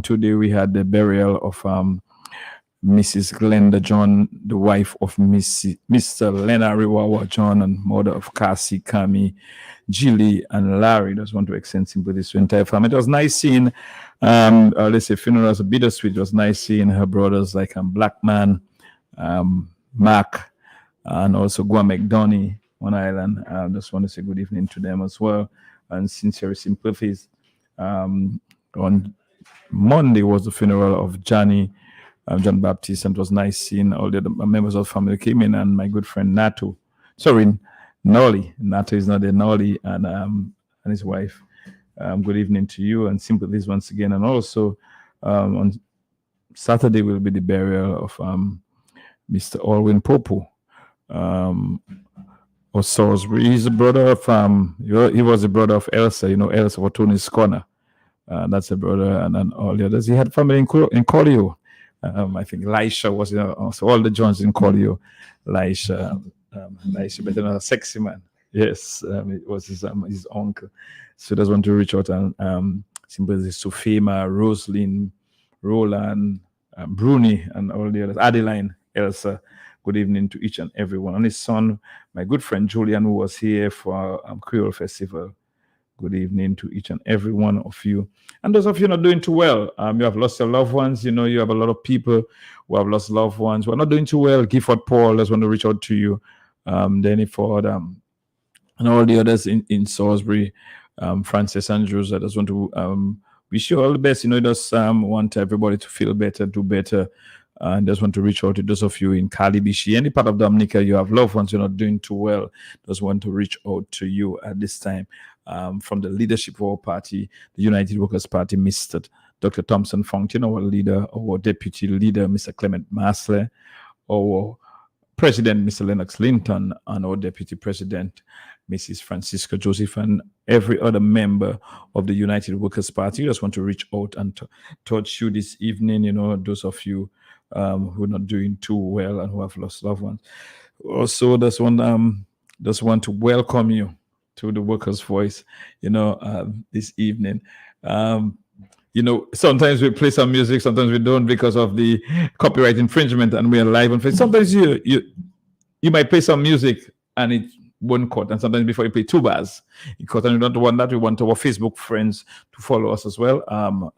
Today we had the burial of Mrs. Glenda John, the wife of Mr. Leonard Riwawa John, and mother of Cassie, Kami, Jilly, and Larry. Just want to extend sympathies to the entire family. It was nice seeing, let's say, funerals, a bittersweet. It was nice seeing her brothers like Blackman, Mark, and also Gua McDonough on Island. I just want to say good evening to them as well, and sincere sympathies. On Monday was the funeral of John Baptist, and it was nice seeing all the other members of the family came in, and my good friend Nato. Sorry, Nolly. Nato is not there. Nolly and his wife. Good evening to you, and sympathies once again. And also on Saturday will be the burial of Mr. Alwyn Popo. Or Salisbury. He's a brother of he was a brother of Elsa, Elsa for Tony's Corner. That's a brother, and then all the others. He had family in Colio. I think Elisha was also all the Johns in Colio. Elisha, but a sexy man. Yes, it was his uncle. So just want to reach out and sympathy to Fema, Rosalind, Roland, Bruni, and all the others. Adeline, Elsa. Good evening to each and everyone. And his son, my good friend Julian, who was here for Creole Festival. Good evening to each and every one of you. And those of you not doing too well, you have lost your loved ones. You have a lot of people who have lost loved ones who are not doing too well. Gifford Paul, just want to reach out to you. Danny Ford, and all the others in Salisbury, Francis Andrews. I just want to wish you all the best. Just want everybody to feel better, do better. And just want to reach out to those of you in Calibishi, any part of Dominica, you have loved ones, you're not doing too well. Just want to reach out to you at this time. From the leadership of our party, the United Workers' Party, Mr. Dr. Thompson Fountain, our leader, our deputy leader, Mr. Clement Masler, our president, Mr. Lennox Linton, and our deputy president, Mrs. Francisca Joseph, and every other member of the United Workers' Party. I just want to reach out and touch you this evening, those of you who are not doing too well and who have lost loved ones. Also, just want to welcome you to the Workers' Voice, this evening. Sometimes we play some music, sometimes we don't because of the copyright infringement, and we are live on Facebook. Sometimes you might play some music and it won't cut, and sometimes before you play two bars, it cut, and we don't want that. We want our Facebook friends to follow us as well.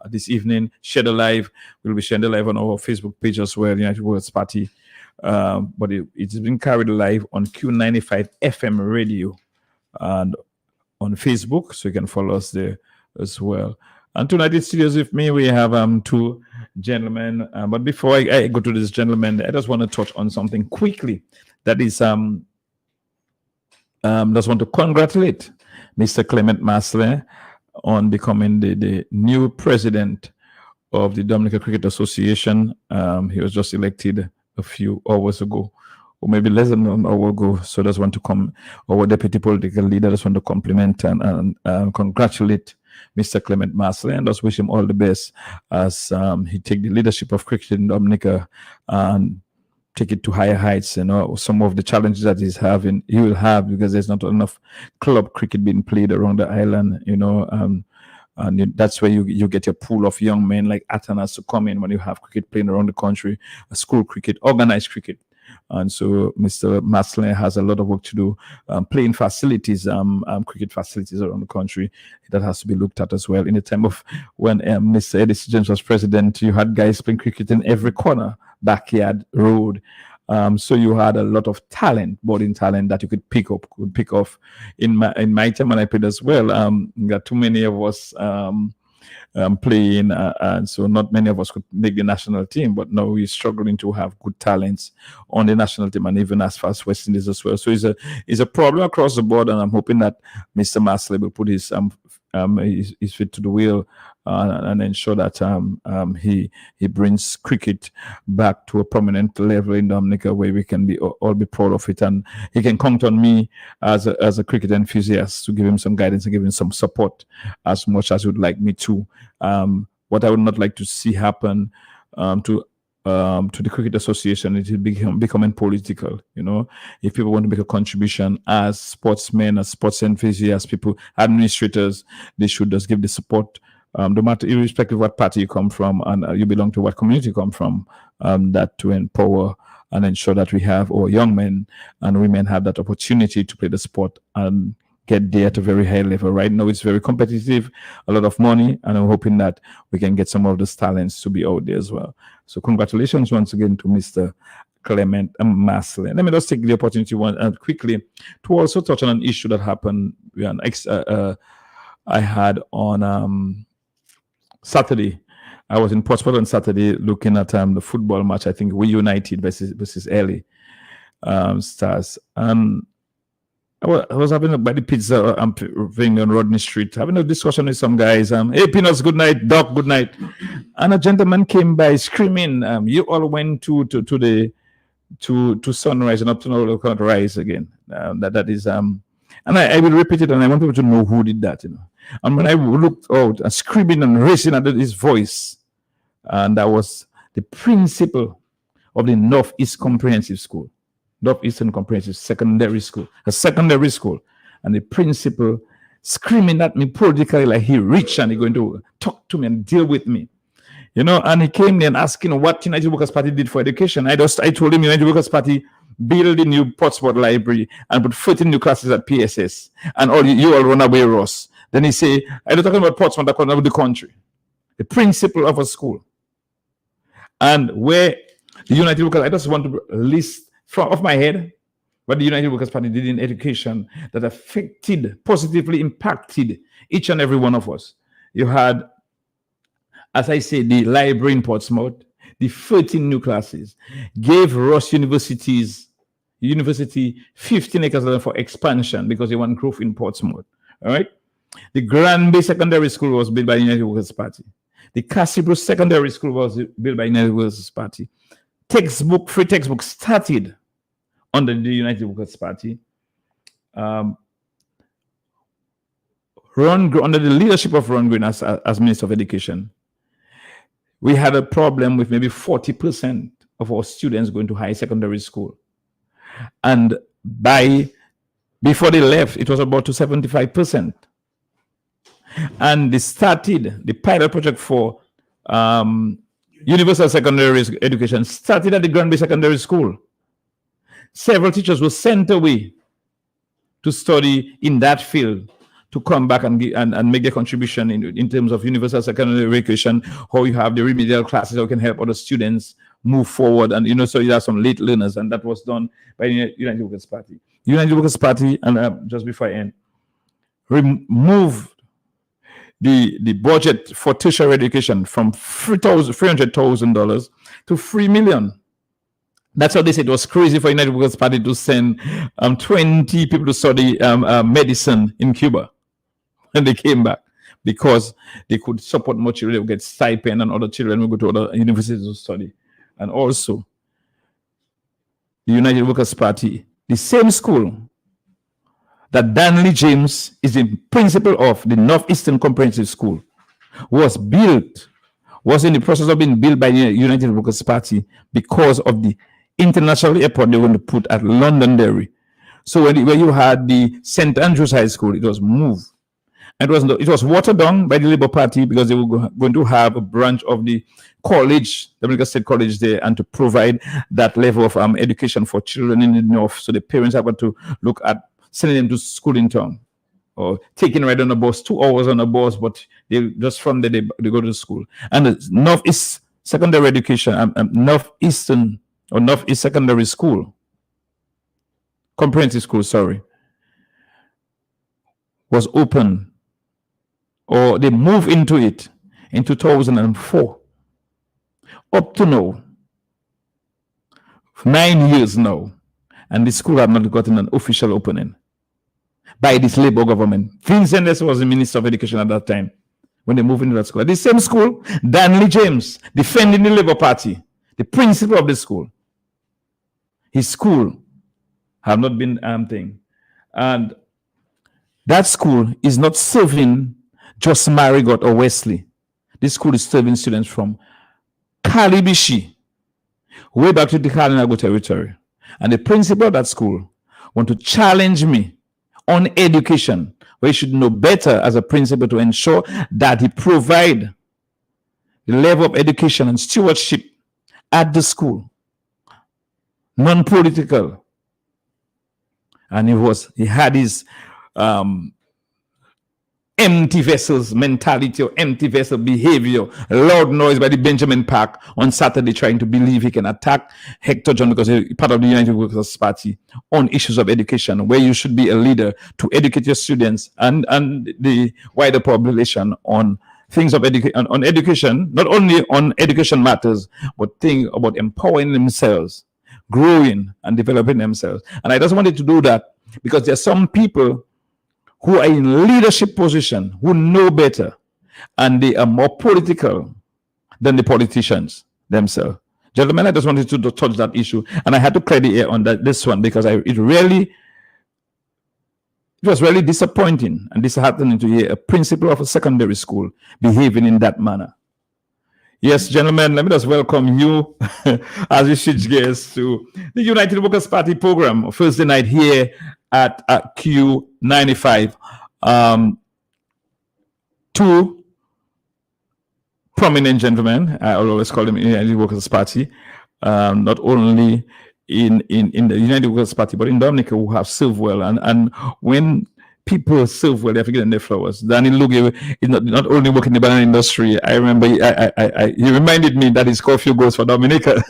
This evening, share the live. We'll be sharing the live on our Facebook page as well, United Workers' Party. But it's been carried live on Q95 FM radio and on Facebook, so you can follow us there as well. And tonight in studios with me, we have two gentlemen. But before I go to this gentleman, I just want to touch on something quickly. That is, just want to congratulate Mr. Clement Masler on becoming the new president of the Dominica Cricket Association. He was just elected a few hours ago, or maybe less than an hour ago. So just want to our deputy political leader, just want to compliment and congratulate Mr. Clement Masler, and just wish him all the best as he take the leadership of cricket in Dominica and take it to higher heights. Some of the challenges that he will have, because there's not enough club cricket being played around the island, and that's where you get your pool of young men like Atanas to come in when you have cricket playing around the country, school cricket, organized cricket. And so Mr. Masler has a lot of work to do, playing facilities, cricket facilities around the country. That has to be looked at as well. In the time of when Mr. Eddie James was president, you had guys playing cricket in every corner, backyard, road. So you had a lot of talent, boarding talent that you could pick off. In my time when I played as well, got too many of us playing, and so not many of us could make the national team, but now we're struggling to have good talents on the national team, and even as far as West Indies as well. So it's a problem across the board, and I'm hoping that Mr. Masler will put his feet to the wheel and ensure that he brings cricket back to a prominent level in Dominica, where we can all be proud of it, and he can count on me as a cricket enthusiast to give him some guidance and give him some support as much as he would like me to. What I would not like to see happen to the Cricket Association, it will becoming political. If people want to make a contribution as sportsmen, as sports enthusiasts, people, administrators, they should just give the support no matter, irrespective of what party you come from and you belong to what community you come from, that to empower and ensure that we have our young men and women have that opportunity to play the sport and get there at a very high level. Right now, it's very competitive, a lot of money, and I'm hoping that we can get some of those talents to be out there as well. So congratulations once again to Mr. Clement Masley. Let me just take the opportunity quickly to also touch on an issue that happened. I had on Saturday. I was in Portsmouth on Saturday looking at the football match. I think we United versus LA Stars. And I was having by the pizza thing on Rodney Street, having a discussion with some guys. Hey, Peanuts, good night. Doc, good night. And a gentleman came by screaming, you all went to sunrise and up to now look at rise again. That is and I will repeat it, and I want people to know who did that, And when I looked out, screaming and raising at his voice, and that was the principal of the Northeast Comprehensive School, Northeastern Comprehensive Secondary School, a secondary school, and the principal screaming at me politically like he rich and he going to talk to me and deal with me. And he came there and asking what United Workers Party did for education. I told him United Workers Party build a new Portsmouth library and put 14 new classes at PSS, and you all run away, Ross. Then he say, I'm not talking about Portsmouth, I'm talking about the country. The principal of a school. And where the United Workers, I just want to list from off my head what the United Workers Party did in education that positively impacted each and every one of us. You had, as I say, the library in Portsmouth, the 13 new classes, gave Ross University 15 acres of land for expansion because they want growth in Portsmouth. All right. The Granby Secondary School was built by the United Workers Party. The Cassibro Secondary School was built by the United Workers Party. Free textbook started under the United Workers Party. Under the leadership of Ron Green as Minister of Education, we had a problem with maybe 40% of our students going to high secondary school. And before they left, it was about to 75%. And they started the pilot project for universal secondary education, started at the Granby Secondary School. Several teachers were sent away to study in that field, to come back and make their contribution in terms of universal secondary education, how you have the remedial classes, how you can help other students move forward. And, so you have some late learners, and that was done by the United Workers Party. United Workers Party, and just before I end, removed the budget for tertiary education from $300,000 to $3 million. That's how they said it was crazy for United Workers Party to send 20 people to study medicine in Cuba when they came back, because they could support more children, they would get stipend, and other children would go to other universities to study. And also, the United Workers Party, the same school that Danley James is the principal of, the Northeastern Comprehensive School, was in the process of being built by the United Workers Party because of the international airport they were going to put at Londonderry. So when you had the St. Andrews High School, it was moved. And it was watered down by the Labour Party because they were going to have a branch of the college, the Dominica State College there, and to provide that level of education for children in the north. So the parents are going to look at sending them to school in town, or taking right on a bus, 2 hours on a bus, but they just from there they go to school. And the Northeast Secondary Education, Northeastern or Northeast Secondary School, Comprehensive School, was open, or they moved into it in 2004. Up to now, 9 years now, and the school have not gotten an official opening by this Labour government. Vincent Dessy was the Minister of Education at that time when they moved into that school. At the same school, Danley James, defending the Labour Party, the principal of the school. His school have not been thing. And that school is not serving just Marigot or Wesley. This school is serving students from Kalibishi, way back to the Kalinago territory. And the principal of that school want to challenge me on education, where he should know better as a principal to ensure that he provide the level of education and stewardship at the school, non-political. And he had his empty vessels mentality or empty vessel behavior, loud noise by the Benjamin Park on Saturday, trying to believe he can attack Hector John because he's part of the United Workers' Party on issues of education, where you should be a leader to educate your students and the wider population on things of on education, not only on education matters, but think about empowering themselves, growing and developing themselves. And I just wanted to do that because there are some people who are in leadership position, who know better, and they are more political than the politicians themselves. Gentlemen, I just wanted to touch that issue, and I had to credit here on this one because it was really disappointing and disheartening to hear a principal of a secondary school behaving in that manner. Yes, gentlemen, let me just welcome you as we switch gears to the United Workers' Party program Thursday night here at Q95. Two prominent gentlemen, I'll always call them United Workers' Party, not only in the United Workers' Party, but in Dominica, who have served well. And when people serve well, they have to get in their flowers. Danny Luge is not only working in the banana industry. I remember he reminded me that his curfew goes for Dominica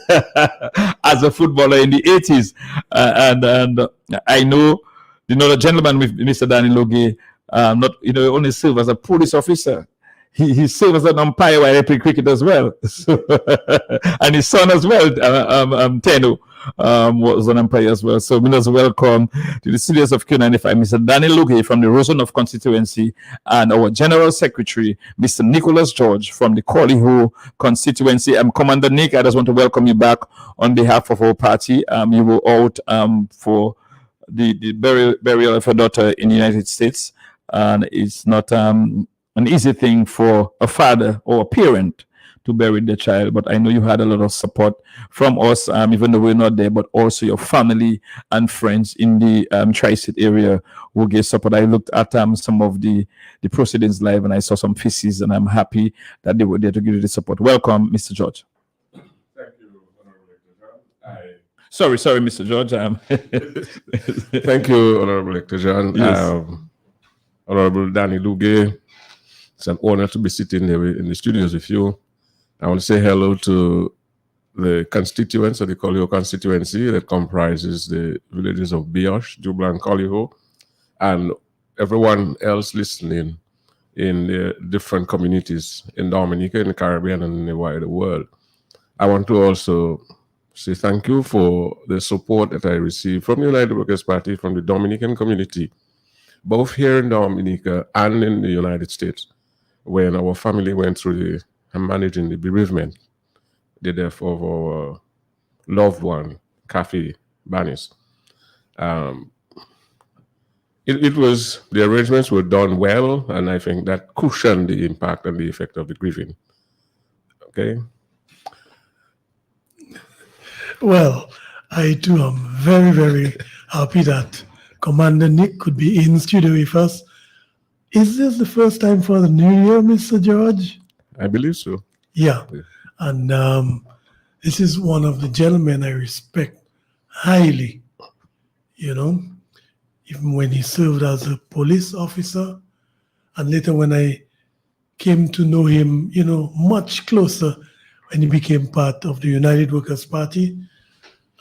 as a footballer in the 80s. And I know, the gentleman with Mr. Danny Luge, only served as a police officer. He served as an umpire while I play cricket as well. So, and his son as well, Teno, was an umpire as well. So we must welcome to the studios of Q95 Mr. Danny Luge from the Rosenhof constituency and our General Secretary, Mr. Nicholas George from the Corley-Ho constituency. Commander Nick, I just want to welcome you back on behalf of our party. You were out for the burial of a daughter in the United States, and it's not an easy thing for a father or a parent to bury their child, but I know you had a lot of support from us, even though we're not there, but also your family and friends in the Tri-State area who gave support. I looked at some of the proceedings live and I saw some faces, and I'm happy that they were there to give you the support. Welcome, Mr. George. Thank you, Honorable Lector. Sorry, Mr. George. Thank you, Honorable Lector John. Yes. Honorable Danny Luge, it's an honor to be sitting there in the studios with you. I want to say hello to the constituents of the Corley-Ho constituency that comprises the villages of Biosh, Jubla, and Corley-Ho, and everyone else listening in the different communities in Dominica, in the Caribbean, and in the wider world. I want to also say thank you for the support that I received from the United Workers' Party, from the Dominican community, both here in Dominica and in the United States, when our family went through managing the bereavement, the death of our loved one, Kathy Banis. The arrangements were done well, and I think that cushioned the impact and the effect of the grieving. Okay? Well, I too am very, very happy that Commander Nick could be in studio with us. Is this the first time for the new year, Mr. George? I believe so. Yeah. And this is one of the gentlemen I respect highly, even when he served as a police officer. And later when I came to know him, much closer when he became part of the United Workers' Party.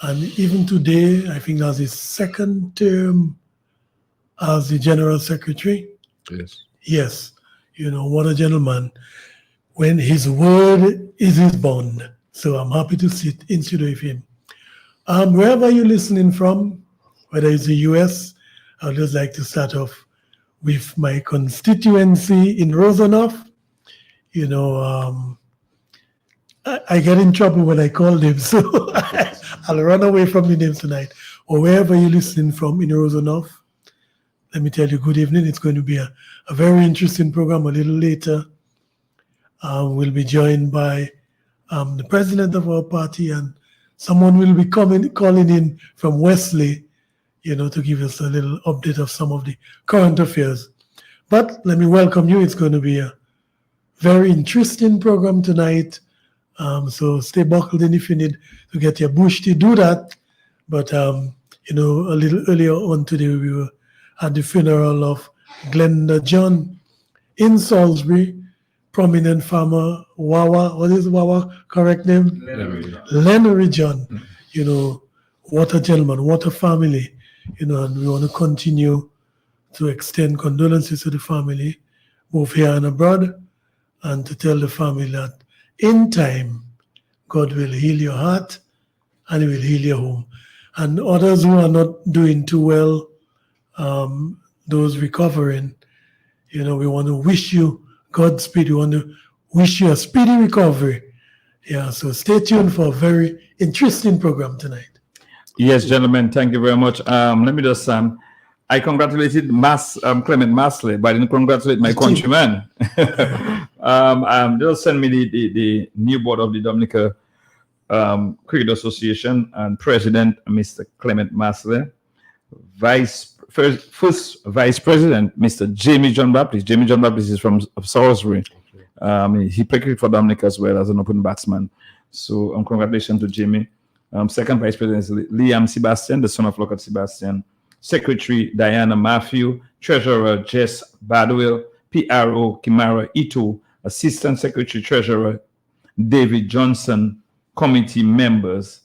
And even today, I think that's his second term as the General Secretary. Yes. Yes. What a gentleman. When his word is his bond. So I'm happy to sit in studio with him. Wherever you're listening from, whether it's the US, I'd just like to start off with my constituency in Rosenhof. I get in trouble when I call them, so I'll run away from the names tonight. Or wherever you're listening from in Rosenhof, let me tell you, good evening. It's going to be a very interesting program a little later. We'll be joined by the president of our party, and someone will be calling in from Wesley to give us a little update of some of the current affairs. But let me welcome you. It's going to be a very interesting program tonight. So stay buckled in if you need to get your bush to do that. But, a little earlier on today, we were at the funeral of Glenda John in Salisbury, prominent farmer, Wawa. What is Wawa correct name? Lenery John. What a gentleman, what a family. And we want to continue to extend condolences to the family, both here and abroad, and to tell the family that in time, God will heal your heart and He will heal your home. And others who are not doing too well, those recovering, we want to wish you Godspeed. We want to wish you a speedy recovery. Yeah, so stay tuned for a very interesting program tonight. Yes, gentlemen, thank you very much. Let me just I congratulated Clement Masley, but I didn't congratulate my countryman. Just send me the new board of the Dominica Cricket Association and President Mr. Clement Masley, first Vice President Mr. Jamie John Baptist. Jamie John Baptist is from Salisbury. He played cricket for Dominica as well as an open batsman. So congratulations to Jamie. Second Vice President is Liam Sebastian, the son of Lockhart Sebastian. Secretary Diana Matthew, Treasurer Jess Badwell, PRO Kimara Ito, Assistant Secretary Treasurer David Johnson, committee members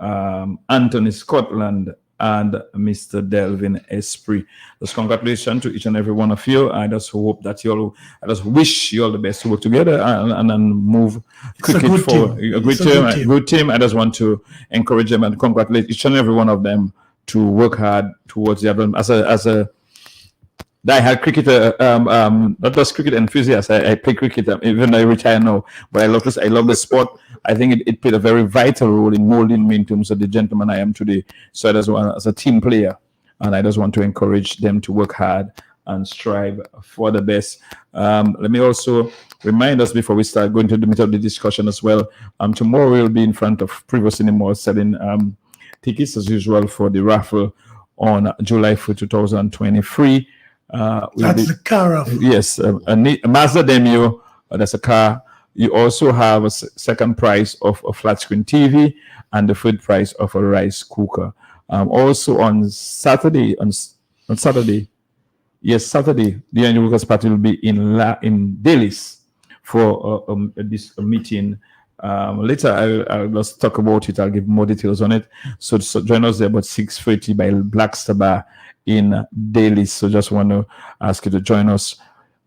Anthony Scotland and Mr. Delvin Esprit. Just congratulations to each and every one of you. I just hope that I just wish you all the best to work together and move cricket forward. A good team. I just want to encourage them and congratulate each and every one of them to work hard towards the other. As a diehard cricketer, not just cricket enthusiast. I play cricket even though I retire now, but I love this. I love the sport. I think it played a very vital role in molding me in terms of the gentleman I am today. So I just want, as a team player, and I just want to encourage them to work hard and strive for the best. Let me also remind us before we start going to the middle of the discussion as well. Tomorrow we'll be in front of Privo Cinema selling tickets as usual for the raffle on July 4, 2023. That's the car raffle. Yes, a Mazda Demio. That's a car. You also have a second prize of a flat screen TV and the third prize of a rice cooker. Also on Saturday, the Annual Workers' Party will be in Dalis for this meeting. Later, I'll just talk about it. I'll give more details on it. So join us there about 6:30 by Black Star Bar in Dalis. So just want to ask you to join us.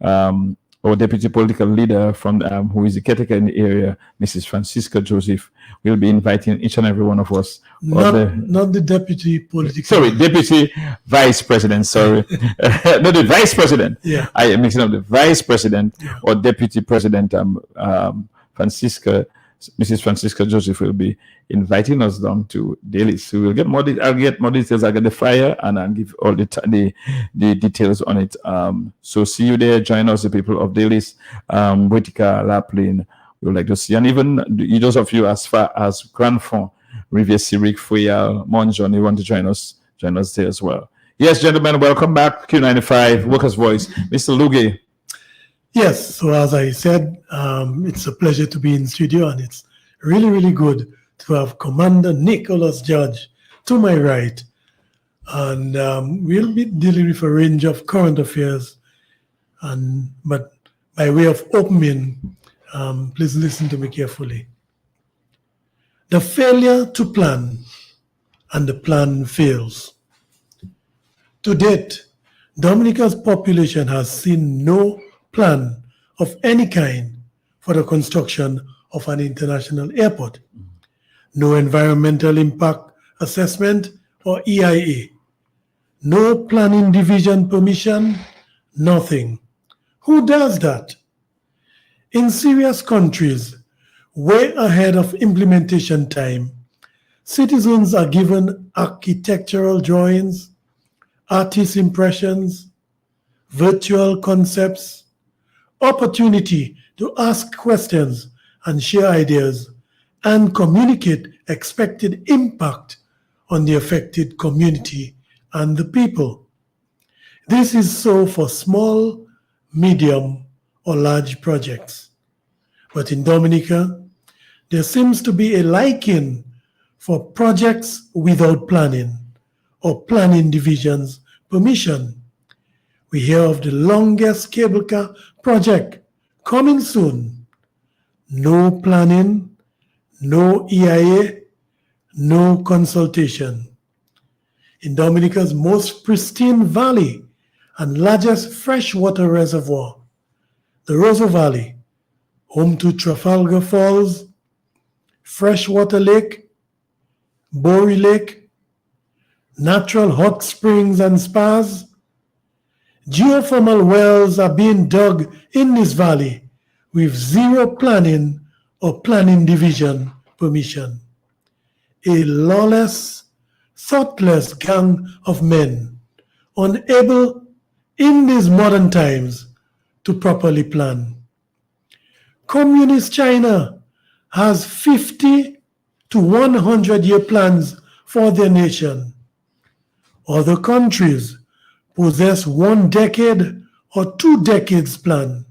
Our deputy political leader from who is the caretaker in the area, Mrs. Francisca Joseph, will be inviting each and every one of us. Not the deputy political. Sorry, deputy vice president. Sorry, no, the vice president. Yeah, I am mixing up the vice president or deputy president. Mrs. Francisca Joseph will be inviting us down to Dalis. So we'll get more. I'll get more details. I'll get the flyer and I'll give all the details on it. So see you there. Join us, the people of Dalis, Whitaker, Laplin. We would like to see, and even those of you as far as Grand Fond, Rivière Cyric, Fouillal, Monjon, you want to join us there as well. Yes, gentlemen, welcome back. Q95 Workers' Voice, Mr. Luge. Yes, so as I said, it's a pleasure to be in studio, and it's really, really good to have Commander Nicholas Judge to my right. And we'll be dealing with a range of current affairs. But by way of opening, please listen to me carefully. The failure to plan and the plan fails. To date, Dominica's population has seen no plan of any kind for the construction of an international airport. No environmental impact assessment or EIA. No planning division permission, nothing. Who does that? In serious countries, way ahead of implementation time, citizens are given architectural drawings, artist impressions, virtual concepts, opportunity to ask questions and share ideas and communicate expected impact on the affected community and the people. This is so for small, medium, or large projects. But in Dominica, there seems to be a liking for projects without planning or planning division's permission. We hear of the longest cable car project coming soon. No planning, no EIA, no consultation. In Dominica's most pristine valley and largest freshwater reservoir, the Roseau Valley, home to Trafalgar Falls, Freshwater Lake, Bory Lake, natural hot springs and spas, geothermal wells are being dug in this valley with zero planning or planning division permission. A lawless, thoughtless gang of men, unable in these modern times to properly plan. Communist China has 50 to 100-year plans for their nation. Other countries possess 1 decade or 2 decades plan.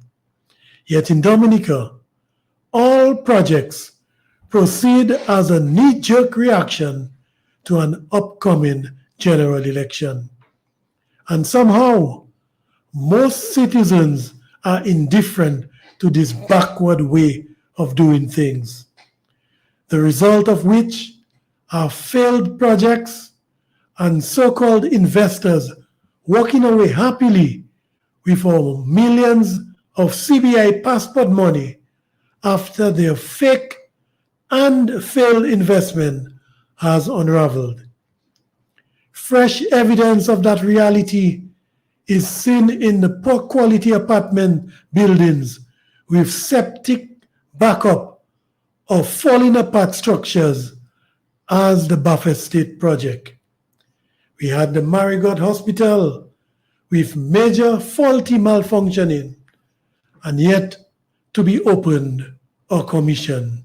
Yet in Dominica, all projects proceed as a knee-jerk reaction to an upcoming general election. And somehow, most citizens are indifferent to this backward way of doing things, the result of which are failed projects and so-called investors walking away happily with our millions of CBI passport money after their fake and failed investment has unraveled. Fresh evidence of that reality is seen in the poor quality apartment buildings with septic backup of falling apart structures as the Buffett State project. We had the Marigot Hospital with major faulty malfunctioning and yet to be opened or commissioned.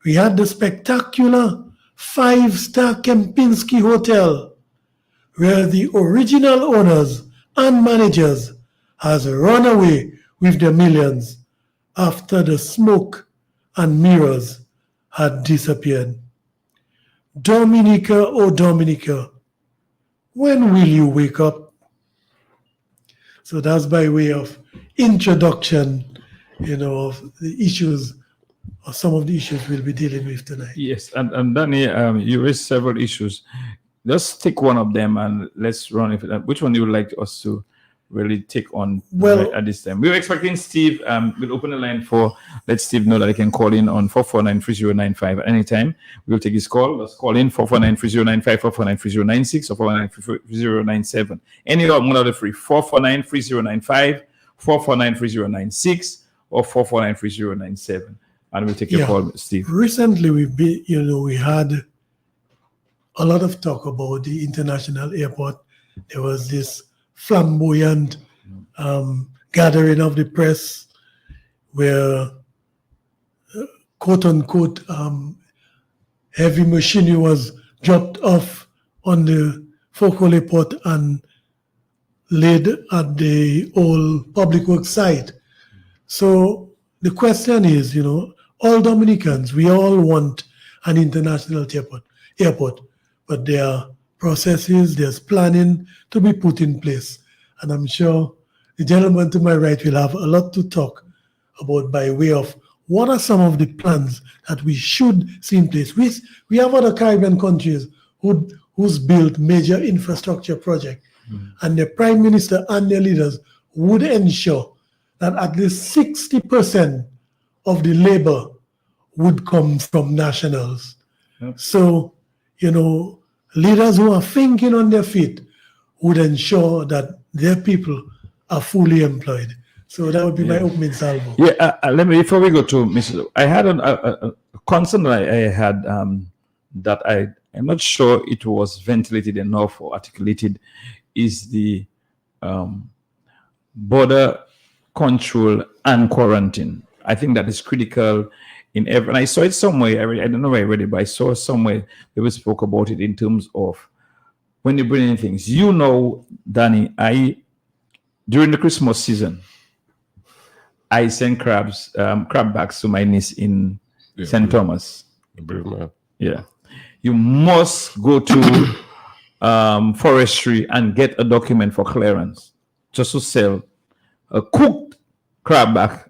We had the spectacular 5-star Kempinski Hotel where the original owners and managers has run away with their millions after the smoke and mirrors had disappeared. Dominica, oh Dominica, when will you wake up? So that's by way of introduction, of the issues, or some of the issues we'll be dealing with tonight. Yes, and Danny, you raised several issues. Just take one of them and let's run with it. Which one you would like us to really take on at this time? We were expecting Steve. We'll open the line let Steve know that he can call in on 449-3095 at any time. We'll take his call. Let's call in 449-3095, 449-3096, or 449-3097. Any one of the three: 449-3095, 449-3096, or 449-3097. And we'll take your call, Steve. Recently, we had a lot of talk about the international airport. There was this flamboyant gathering of the press where quote unquote heavy machinery was dropped off on the focal airport and laid at the old public works site. So the question is, all Dominicans, we all want an international airport, but there are processes, there's planning to be put in place. And I'm sure the gentleman to my right will have a lot to talk about by way of what are some of the plans that we should see in place. We have other Caribbean countries who's built major infrastructure projects, and the Prime Minister and their leaders would ensure that at least 60% of the labor would come from nationals. Yep. So, leaders who are thinking on their feet would ensure that their people are fully employed. So that would be my opening salvo. Yeah, let me, before we go to Mrs. I had a concern that I had that I'm not sure it was ventilated enough or articulated, is the border control and quarantine. I think that is critical in every, and I saw it somewhere. I don't know where I read it, but I saw somewhere they spoke about it in terms of when you bring in things. You know, Danny, during the Christmas season, I send crab backs to my niece in St. Thomas. Yeah. You must go to forestry and get a document for clearance just to sell a cooked crab back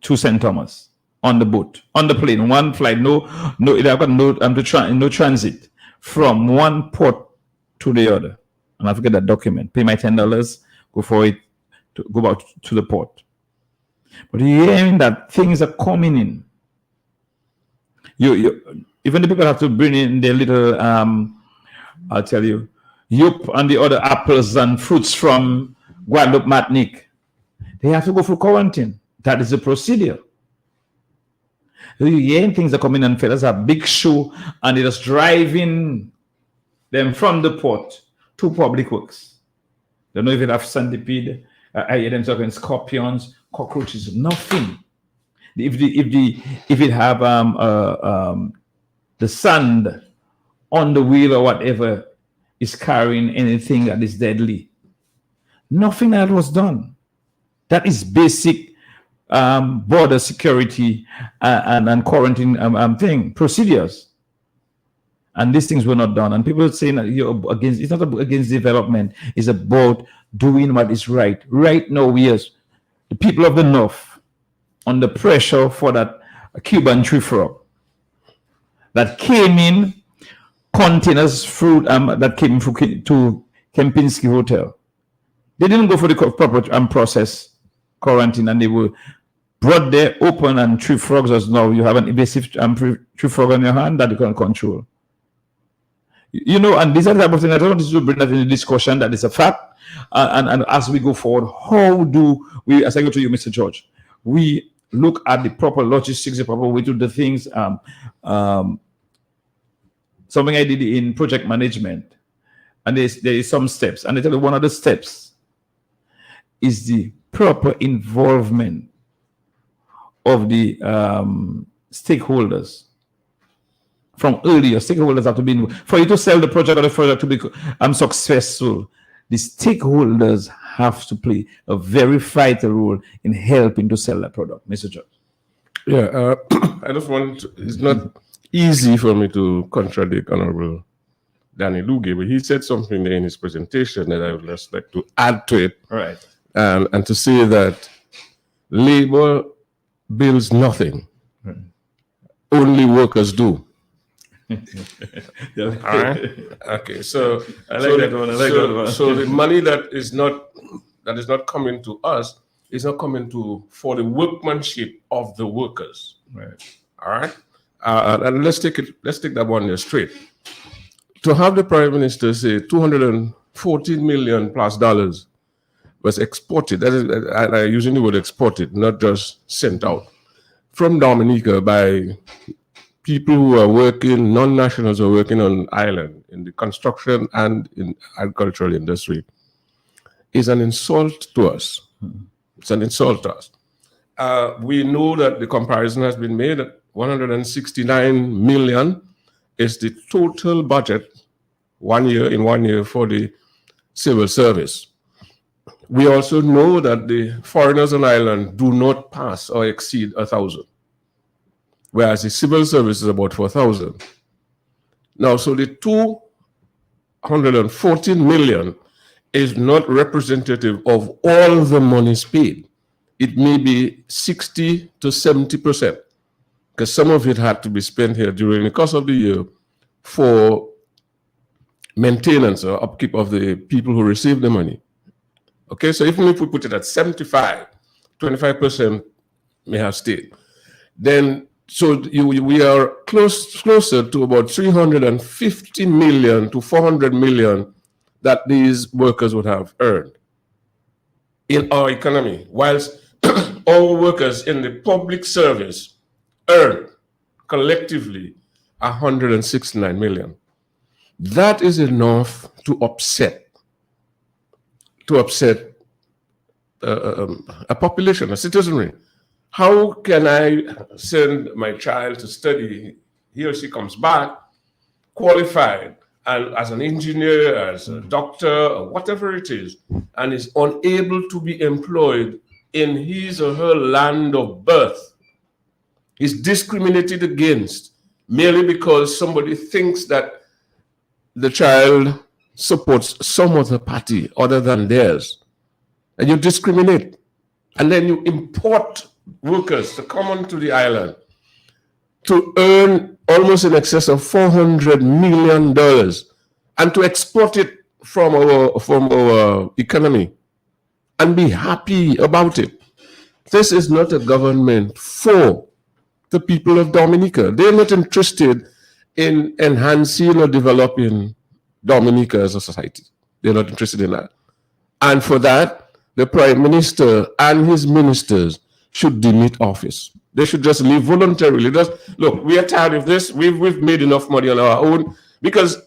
to St. Thomas on the boat, on the plane, one flight, no, it have got no transit from one port to the other. And I have to get that document, pay my $10, go for it, to go back to the port. But you're hearing that things are coming in. Even the people have to bring in their little, I'll tell you, yup and the other apples and fruits from Guadeloupe, Martinique. They have to go for quarantine. That is the procedure. You're hearing things are coming and fellas have big shoe and they're just driving them from the port to public works. Don't know if it have centipede. I hear them talking scorpions, cockroaches, nothing. If it have the sand on the wheel or whatever is carrying anything that is deadly, nothing that was done. That is basic border security and quarantine procedures. And these things were not done. And people are saying that you're against. It's not against development. It's about doing what is right. Right now, the people of the North, under pressure for that Cuban tree frog that came in containers fruit that came to Kempinski Hotel. They didn't go for the proper process quarantine, and they were brought there open, and tree frogs, as now you have an invasive tree frog on your hand that you can control. You know, and these are the type of things I don't want to bring that into discussion. That is a fact. And as we go forward, how do we, as I go to you, Mr. George, we look at the proper logistics, the proper way to do things. Something I did in project management, and there is some steps, and I tell you one of the steps is the proper involvement of the stakeholders. From earlier, stakeholders have to be involved. For you to sell the project or the project to be successful, the stakeholders have to play a very vital role in helping to sell that product. Mr. George. Yeah, I just it's not easy for me to contradict Honorable Danny Luge, but he said something there in his presentation that I would just like to add to it. Right. And to say that labor builds nothing. Only workers do. All right. Okay. So I like that one. So the money that is not coming to us is not coming for the workmanship of the workers. Right. All right. And let's take that one there straight. To have the Prime Minister say $214 million plus was exported. That is, I using the word exported, not just sent out from Dominica by people who are working, non-nationals who are working on island in the construction and in agricultural industry, is an insult to us. It's an insult to us. We know that the comparison has been made that 169 million is the total budget in 1 year for the civil service. We also know that the foreigners on island do not pass or exceed 1,000. Whereas the civil service is about 4,000. Now, so the 214 million is not representative of all the monies paid. It may be 60 to 70%, because some of it had to be spent here during the course of the year for maintenance or upkeep of the people who receive the money. Okay, so even if we put it at 75, 25% may have stayed. Then so we are closer to about 350 million to 400 million that these workers would have earned in our economy, whilst all workers in the public service earn collectively 169 million. That is enough to upset a population, a citizenry. How can I send my child to study? He or she comes back qualified, and as an engineer, as a doctor, or whatever it is, and is unable to be employed in his or her land of birth, is discriminated against merely because somebody thinks that the child supports some other party other than theirs, and you discriminate, and then you import workers to come onto the island to earn almost in excess of $400 million and to export it from our economy and be happy about it. This is not a government for the people of Dominica. They're not interested in enhancing or developing Dominica as a society. They're not interested in that. And for that, the Prime Minister and his ministers should demit office. They should just leave voluntarily. Just look, we are tired of this. We've made enough money on our own. Because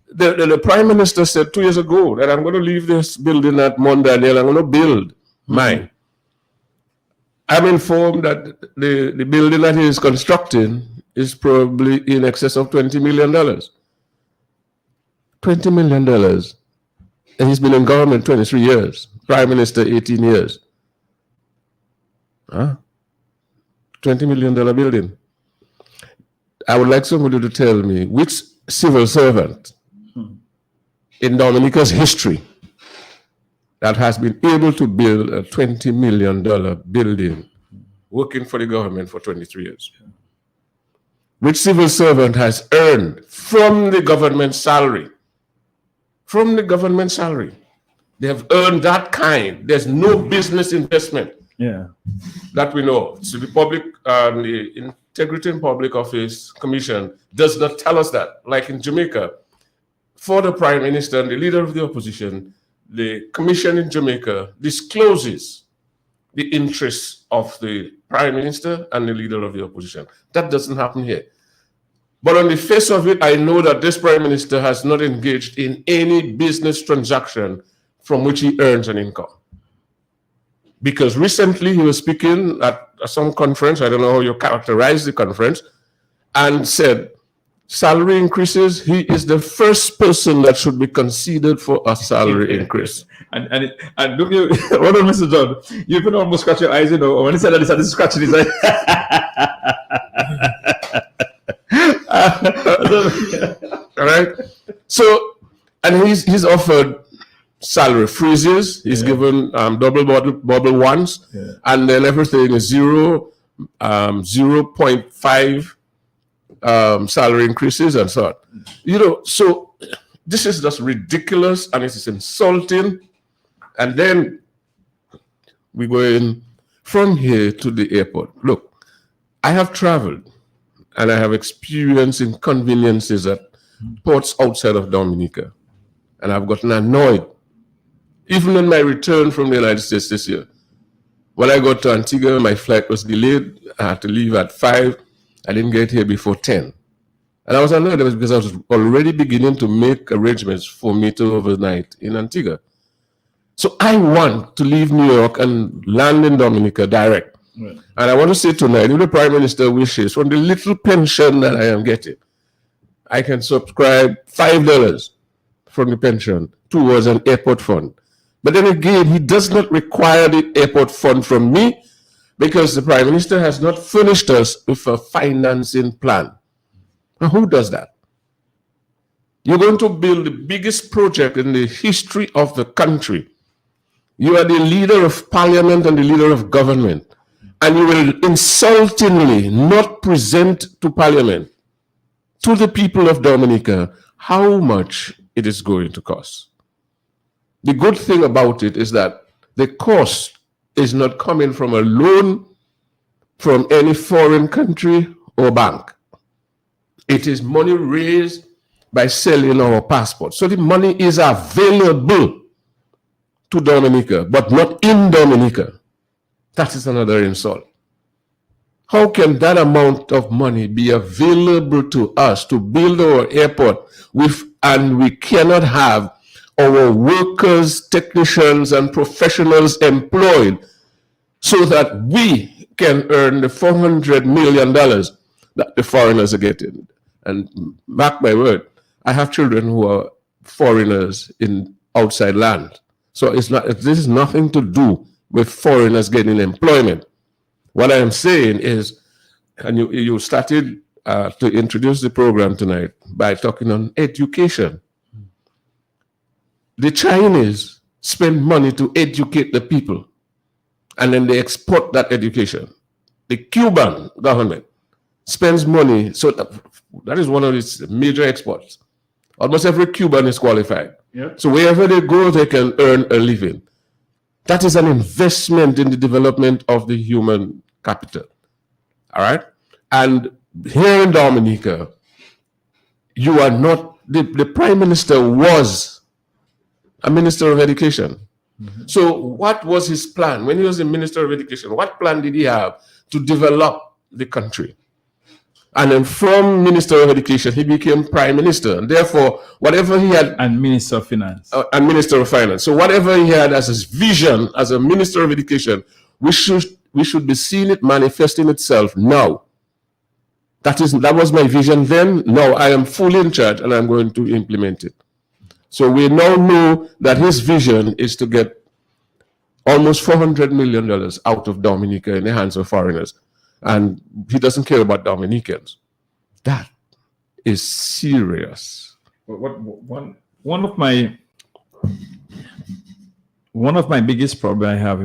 the Prime Minister said 2 years ago that I'm going to leave this building at Mount Daniel. I'm going to build mine. I'm informed that the building that he is constructing is probably in excess of $20 million. $20 million. And he's been in government 23 years. Prime Minister 18 years. Huh? $20 million building. I would like somebody to tell me which civil servant in Dominica's history that has been able to build a $20 million building working for the government for 23 years. Which civil servant has earned from the government salary? From the government salary. They have earned that kind. There's no business investment. Yeah. That we know. So the the Integrity in Public Office Commission does not tell us that. Like in Jamaica, for the Prime Minister and the leader of the opposition, the commission in Jamaica discloses the interests of the Prime Minister and the leader of the opposition. That doesn't happen here. But on the face of it, I know that this Prime Minister has not engaged in any business transaction from which he earns an income. Because recently he was speaking at some conference, I don't know how you characterize the conference, and said, salary increases, he is the first person that should be considered for a salary increase. And look, you, hold on, Mr. John, you can almost scratch your eyes, you know, when he said that, he started scratching his eyes. All right. So, and he's offered salary freezes. He's given double bubble ones, and then everything is 0.5 salary increases and so on. You know, so this is just ridiculous and it is insulting. And then we go in from here to the airport. Look, I have traveled and I have experienced inconveniences at ports outside of Dominica, and I've gotten annoyed. Even on my return from the United States this year, when I got to Antigua, my flight was delayed. I had to leave at 5. I didn't get here before 10. And I was annoyed because I was already beginning to make arrangements for me to overnight in Antigua. So I want to leave New York and land in Dominica direct. Right. And I want to say tonight, if the Prime Minister wishes, from the little pension that I am getting, I can subscribe $5 from the pension towards an airport fund. But then again, he does not require the airport fund from me because the Prime Minister has not furnished us with a financing plan. Now, who does that? You're going to build the biggest project in the history of the country. You are the leader of parliament and the leader of government, and you will insultingly not present to parliament, to the people of Dominica, how much it is going to cost. The good thing about it is that the cost is not coming from a loan from any foreign country or bank. It is money raised by selling our passports. So the money is available to Dominica, but not in Dominica. That is another insult. How can that amount of money be available to us to build our airport and we cannot have our workers, technicians, and professionals employed so that we can earn the $400 million that the foreigners are getting? And mark my word, I have children who are foreigners in outside land. So this is nothing to do with foreigners getting employment. What I am saying is, and you started to introduce the program tonight by talking on education. The Chinese spend money to educate the people, and then they export that education. The Cuban government spends money, so that is one of its major exports. Almost every Cuban is qualified. Yep. So wherever they go, they can earn a living. That is an investment in the development of the human capital. All right? And here in Dominica, you are not, the Prime Minister was a Minister of Education. Mm-hmm. So what was his plan? When he was the Minister of Education, what plan did he have to develop the country? And then from Minister of Education, he became Prime Minister. And therefore, whatever he had... And Minister of Finance. And Minister of Finance. So whatever he had as his vision as a Minister of Education, we should be seeing it manifesting itself now. That was my vision then. Now I am fully in charge and I'm going to implement it. So we now know that his vision is to get almost $400 million out of Dominica in the hands of foreigners. And he doesn't care about Dominicans. That is serious. One of my biggest problem I have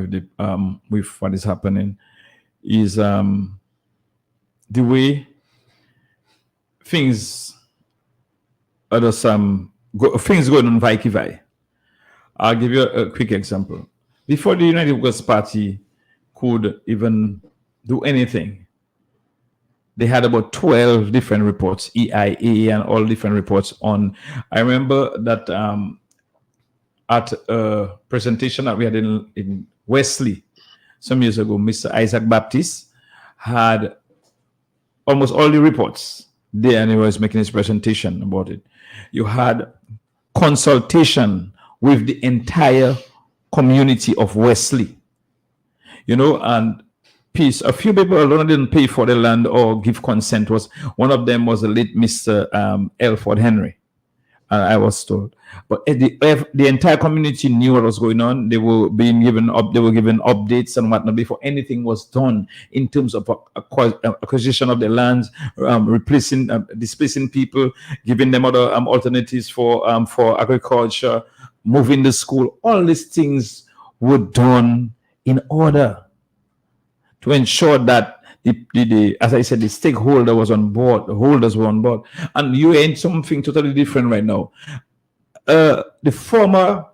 with what is happening is the way things are just things going on vai. I'll give you a quick example. Before the United Workers' Party could even do anything, they had about 12 different reports, EIA and all different reports on. I remember that at a presentation that we had in Wesley some years ago, Mr. Isaac Baptiste had almost all the reports there, and he was making his presentation about it. You had consultation with the entire community of Wesley, and a few people alone didn't pay for the land or give consent. One of them was the late Mr. Elford Henry, I was told. But the entire community knew what was going on. They were given updates and whatnot before anything was done in terms of acquisition of the lands, displacing people, giving them other alternatives for agriculture, moving the school. All these things were done in order to ensure that as I said, the stakeholder was on board, the holders were on board. And you are in something totally different right now. The former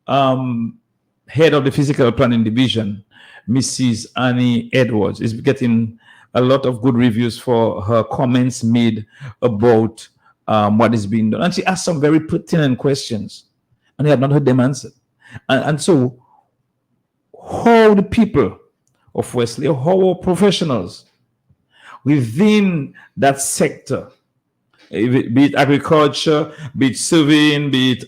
head of the Physical Planning Division, Mrs. Annie Edwards, is getting a lot of good reviews for her comments made about what is being done. And she asked some very pertinent questions, and I have not heard them answered. And so, how the people of Wesley, how our professionals within that sector, be it agriculture, be it surveying, be it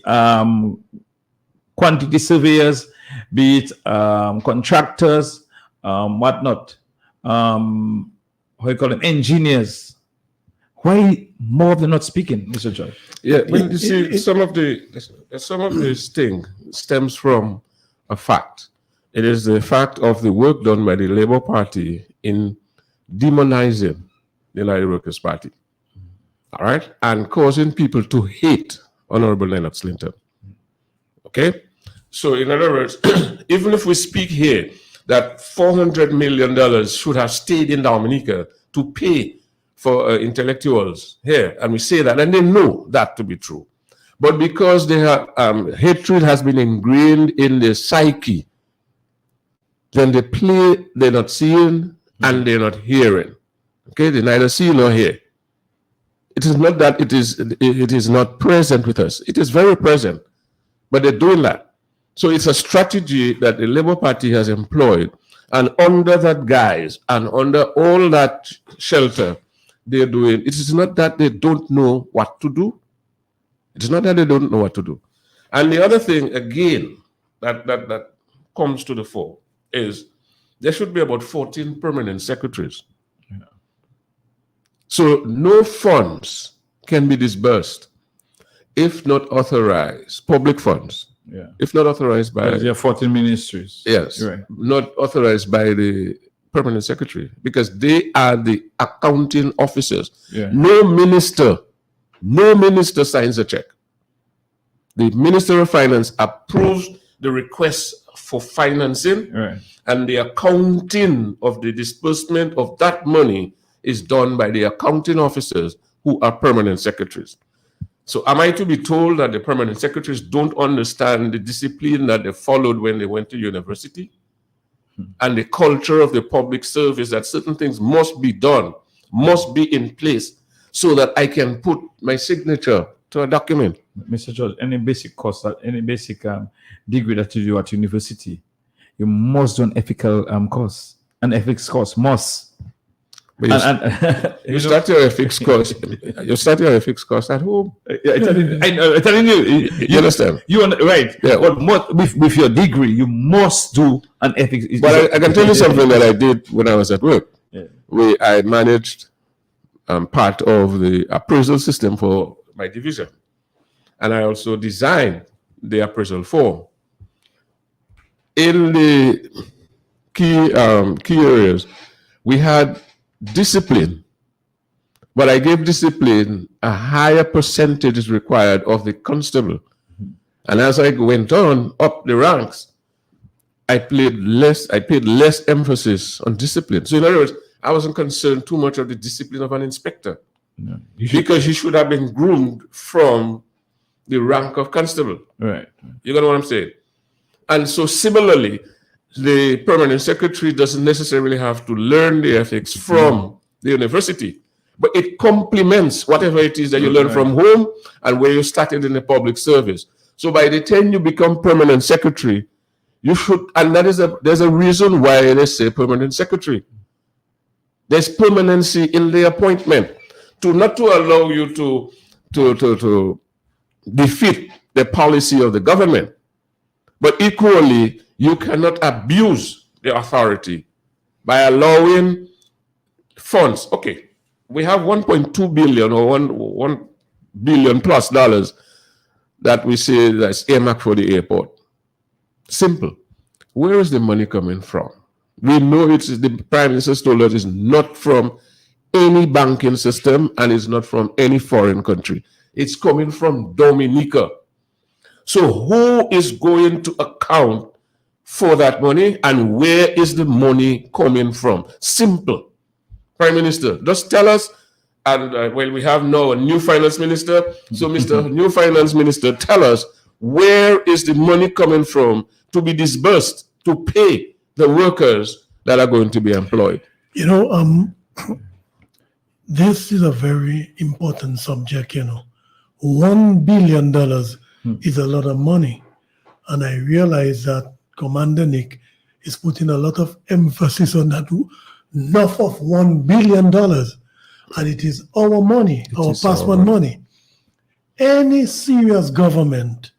quantity surveyors, be it contractors, whatnot, how you call them, engineers. Why more of them not speaking, Mr. George? Yeah, well, you see, some of this thing stems from a fact. It is the fact of the work done by the Labour Party in demonizing the United Workers' Party. All right? And causing people to hate Honorable Lennox Linton. Okay? So, in other words, even if we speak here that $400 million should have stayed in Dominica to pay for intellectuals here, and we say that, and they know that to be true. But because they have, hatred has been ingrained in their psyche, then they play, they're not seeing and they're not hearing. Okay, they neither see nor hear. It is not that it is not present with us. It is very present, but they're doing that. So it's a strategy that the Labour Party has employed, and under that guise and under all that shelter they're doing, it is not that they don't know what to do. It is not that they don't know what to do. And the other thing, again, that comes to the fore is there should be about 14 permanent secretaries. Yeah. So no funds can be disbursed if not authorized, public funds, Yeah. if not authorized by, There are 14 ministries. yes, Right. not authorized by the permanent secretary, because they are the accounting officers. Yeah. No minister signs a check. The Minister of Finance approves the request for financing, Right. and the accounting of the disbursement of that money is done by the accounting officers who are permanent secretaries. So am I to be told that the permanent secretaries don't understand the discipline that they followed when they went to university? And the culture of the public service, that certain things must be done, must be in place, so that I can put my signature to a document. Mr. George, any basic course, any basic degree that you do at university, you must do an ethical course, an ethics course, must. But you you start your ethics course. You start your ethics course at home. I'm telling you, You understand? right? Yeah. But with your degree, you must do an ethics. But I can tell you something that I did when I was at work. Yeah. I managed part of the appraisal system for my division, and I also designed the appraisal form. In the key areas, we had discipline, but I gave discipline a higher percentage is required of the constable. And as I went on up the ranks, I paid less emphasis on discipline. So in other words, I wasn't concerned too much of the discipline of an inspector, No. because he should have been groomed from the rank of constable. Right. You got what I'm saying? And so similarly, the permanent secretary doesn't necessarily have to learn the ethics from the university, but it complements whatever it is that you learn from home and where you started in the public service. So by the time you become permanent secretary, you should, and there's a reason why they say permanent secretary. There's permanency in the appointment, not to allow you to defeat the policy of the government, but equally, you cannot abuse the authority by allowing funds. Okay, we have 1.2 billion or $1 billion plus that we say that's earmarked for the airport. Simple. Where is the money coming from? We know the Prime Minister told us it's not from any banking system and it's not from any foreign country. It's coming from Dominica. So who is going to account for that money, and where is the money coming from? Simple. Prime Minister, just tell us. And we have now a new finance minister. So Mr. New Finance Minister, tell us, where is the money coming from to be disbursed to pay the workers that are going to be employed? You know, this is a very important subject, you know. $1 billion is a lot of money. And I realize that Commander Nick is putting a lot of emphasis on that, enough of $1 billion. And it is our money, our passport money. Any serious government,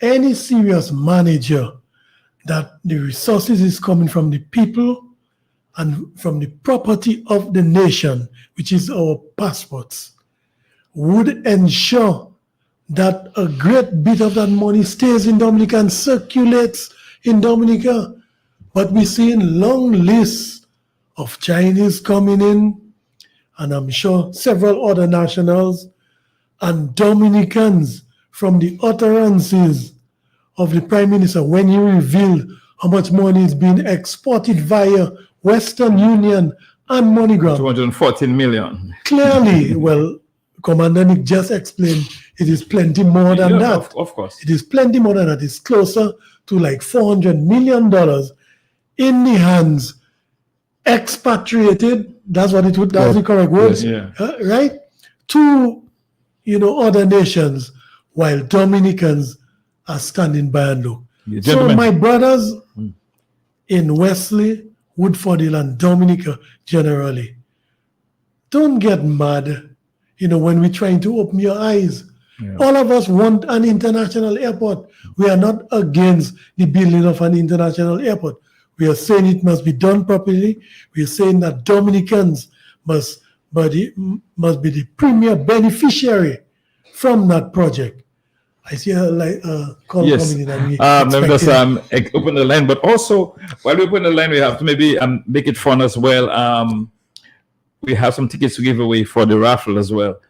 any serious manager, that the resources is coming from the people and from the property of the nation, which is our passports, would ensure that a great bit of that money stays in Dominica and circulates in Dominica. But we're seeing long lists of Chinese coming in, and I'm sure several other nationals and Dominicans, from the utterances of the Prime Minister when he revealed how much money is being exported via Western Union and MoneyGram. 214 million. Clearly, well, Commander Nick just explained it is plenty more than that. Of course. It is plenty more than that. It's closer to like $400 million in the hands, expatriated, that's what it would, that's the correct word, Yeah. right? To, other nations, while Dominicans are standing by and look. Yeah, So gentlemen. my brothers in Wesley, Woodford Hill, and Dominica generally, don't get mad, when we're trying to open your eyes. Yeah. All of us want an international airport. We are not against the building of an international airport. We are saying it must be done properly. We are saying that Dominicans must be the premier beneficiary from that project. I see a call Yes. coming in. And we Let me just expecting- open the line. But also, while we open the line, we have to maybe make it fun as well. We have some tickets to give away for the raffle as well.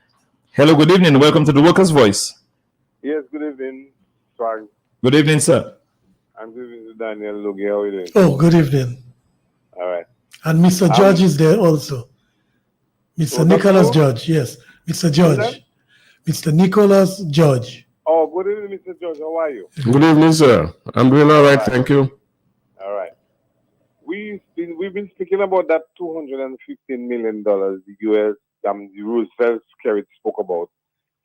Hello, good evening. Welcome to the Workers' Voice. Yes, good evening, Swag. Good evening, sir. I'm giving to Daniel Lugi. How are you doing? Oh, good evening. All right. And Mr. George is there also. Mr. Oh, Nicholas that's George, yes. Mr. that? George. Mr. Nicholas George. Oh, good evening, Mr. George. How are you? Good evening, sir. I'm doing all right, thank you. All right. We've been speaking about that $215 million the U.S. The Roosevelt Skerrit spoke about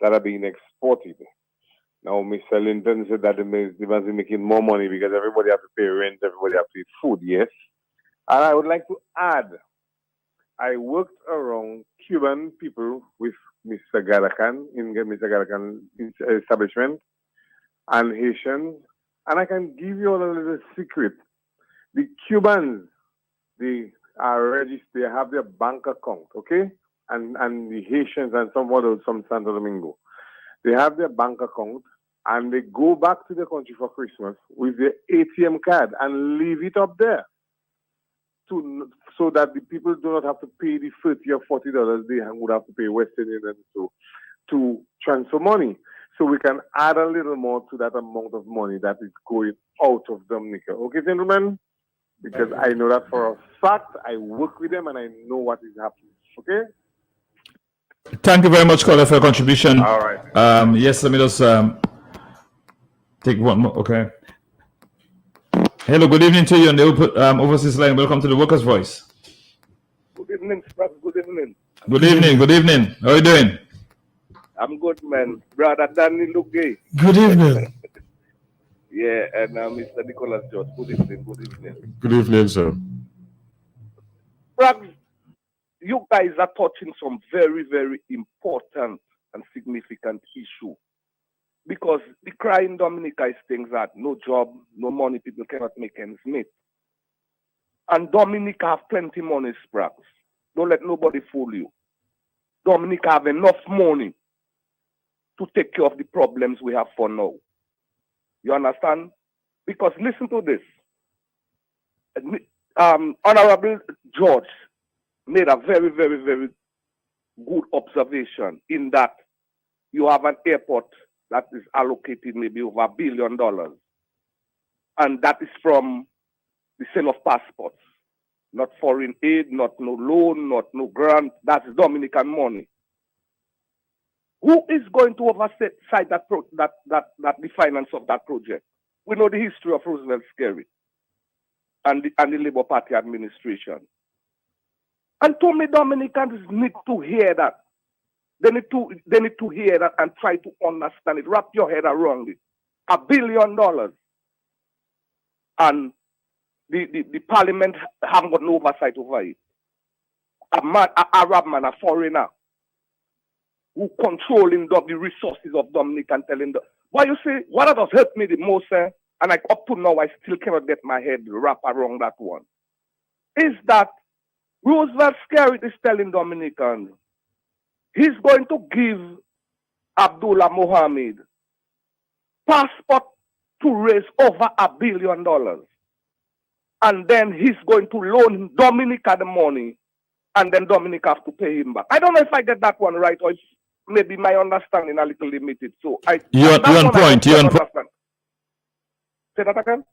that are being exported. Now, Mr. Linton said that they must be making more money because everybody have to pay rent, everybody have to eat food. Yes. And I would like to add, I worked around Cuban people with Mr. Galakan in Mr. Galakan establishment and Haitians, and I can give you all a little secret. The Cubans, they are registered, they have their bank account, okay? And the Haitians and some others from Santo Domingo, they have their bank account and they go back to the country for Christmas with their ATM card and leave it up there. So that the people do not have to pay the $30 or $40 they would have to pay Western Union to transfer money. So we can add a little more to that amount of money that is going out of Dominica. Okay, gentlemen? Because I know that for a fact. I work with them and I know what is happening. Okay? Thank you very much, caller, for your contribution. All right. Yes, let me just take one more. Okay. Hello, good evening to you on the overseas line. Welcome to the Workers' Voice. Good evening, Sprat. Good evening. Good evening. Good evening. How are you doing? I'm good, man. Brother Danny Luge. Good evening. Yeah, and Mr. Nicholas George. Good evening. Good evening. Good evening, sir. Sprat, you guys are touching some very, very important and significant issue. Because the cry in Dominica is things that no job, no money, people cannot make ends meet. And Dominica have plenty money, Sprags. Don't let nobody fool you. Dominica have enough money to take care of the problems we have for now. You understand? Because listen to this. Honorable George made a very, very, very good observation in that you have an airport that is allocated maybe over $1 billion. And that is from the sale of passports. Not foreign aid, not no loan, not no grant. That's Dominican money. Who is going to oversight that the finance of that project? We know the history of Roosevelt Skerrit and the Labour Party administration. And to me, Dominicans need to hear that. They need to hear that and try to understand it. Wrap your head around it. $1 billion. And the parliament haven't got no oversight over it. An Arab man, a foreigner, who controlling the resources of Dominica and telling them. Why you see, what has helped me the most, and up to now I still cannot get my head wrapped around that one, is that Roosevelt Skerrit is telling Dominicans he's going to give Abdullah Mohammed passport to raise over $1 billion. And then he's going to loan Dominica the money, and then Dominica have to pay him back. I don't know if I get that one right, or if maybe my understanding a little limited. So You're on point. You're on point. Say that again?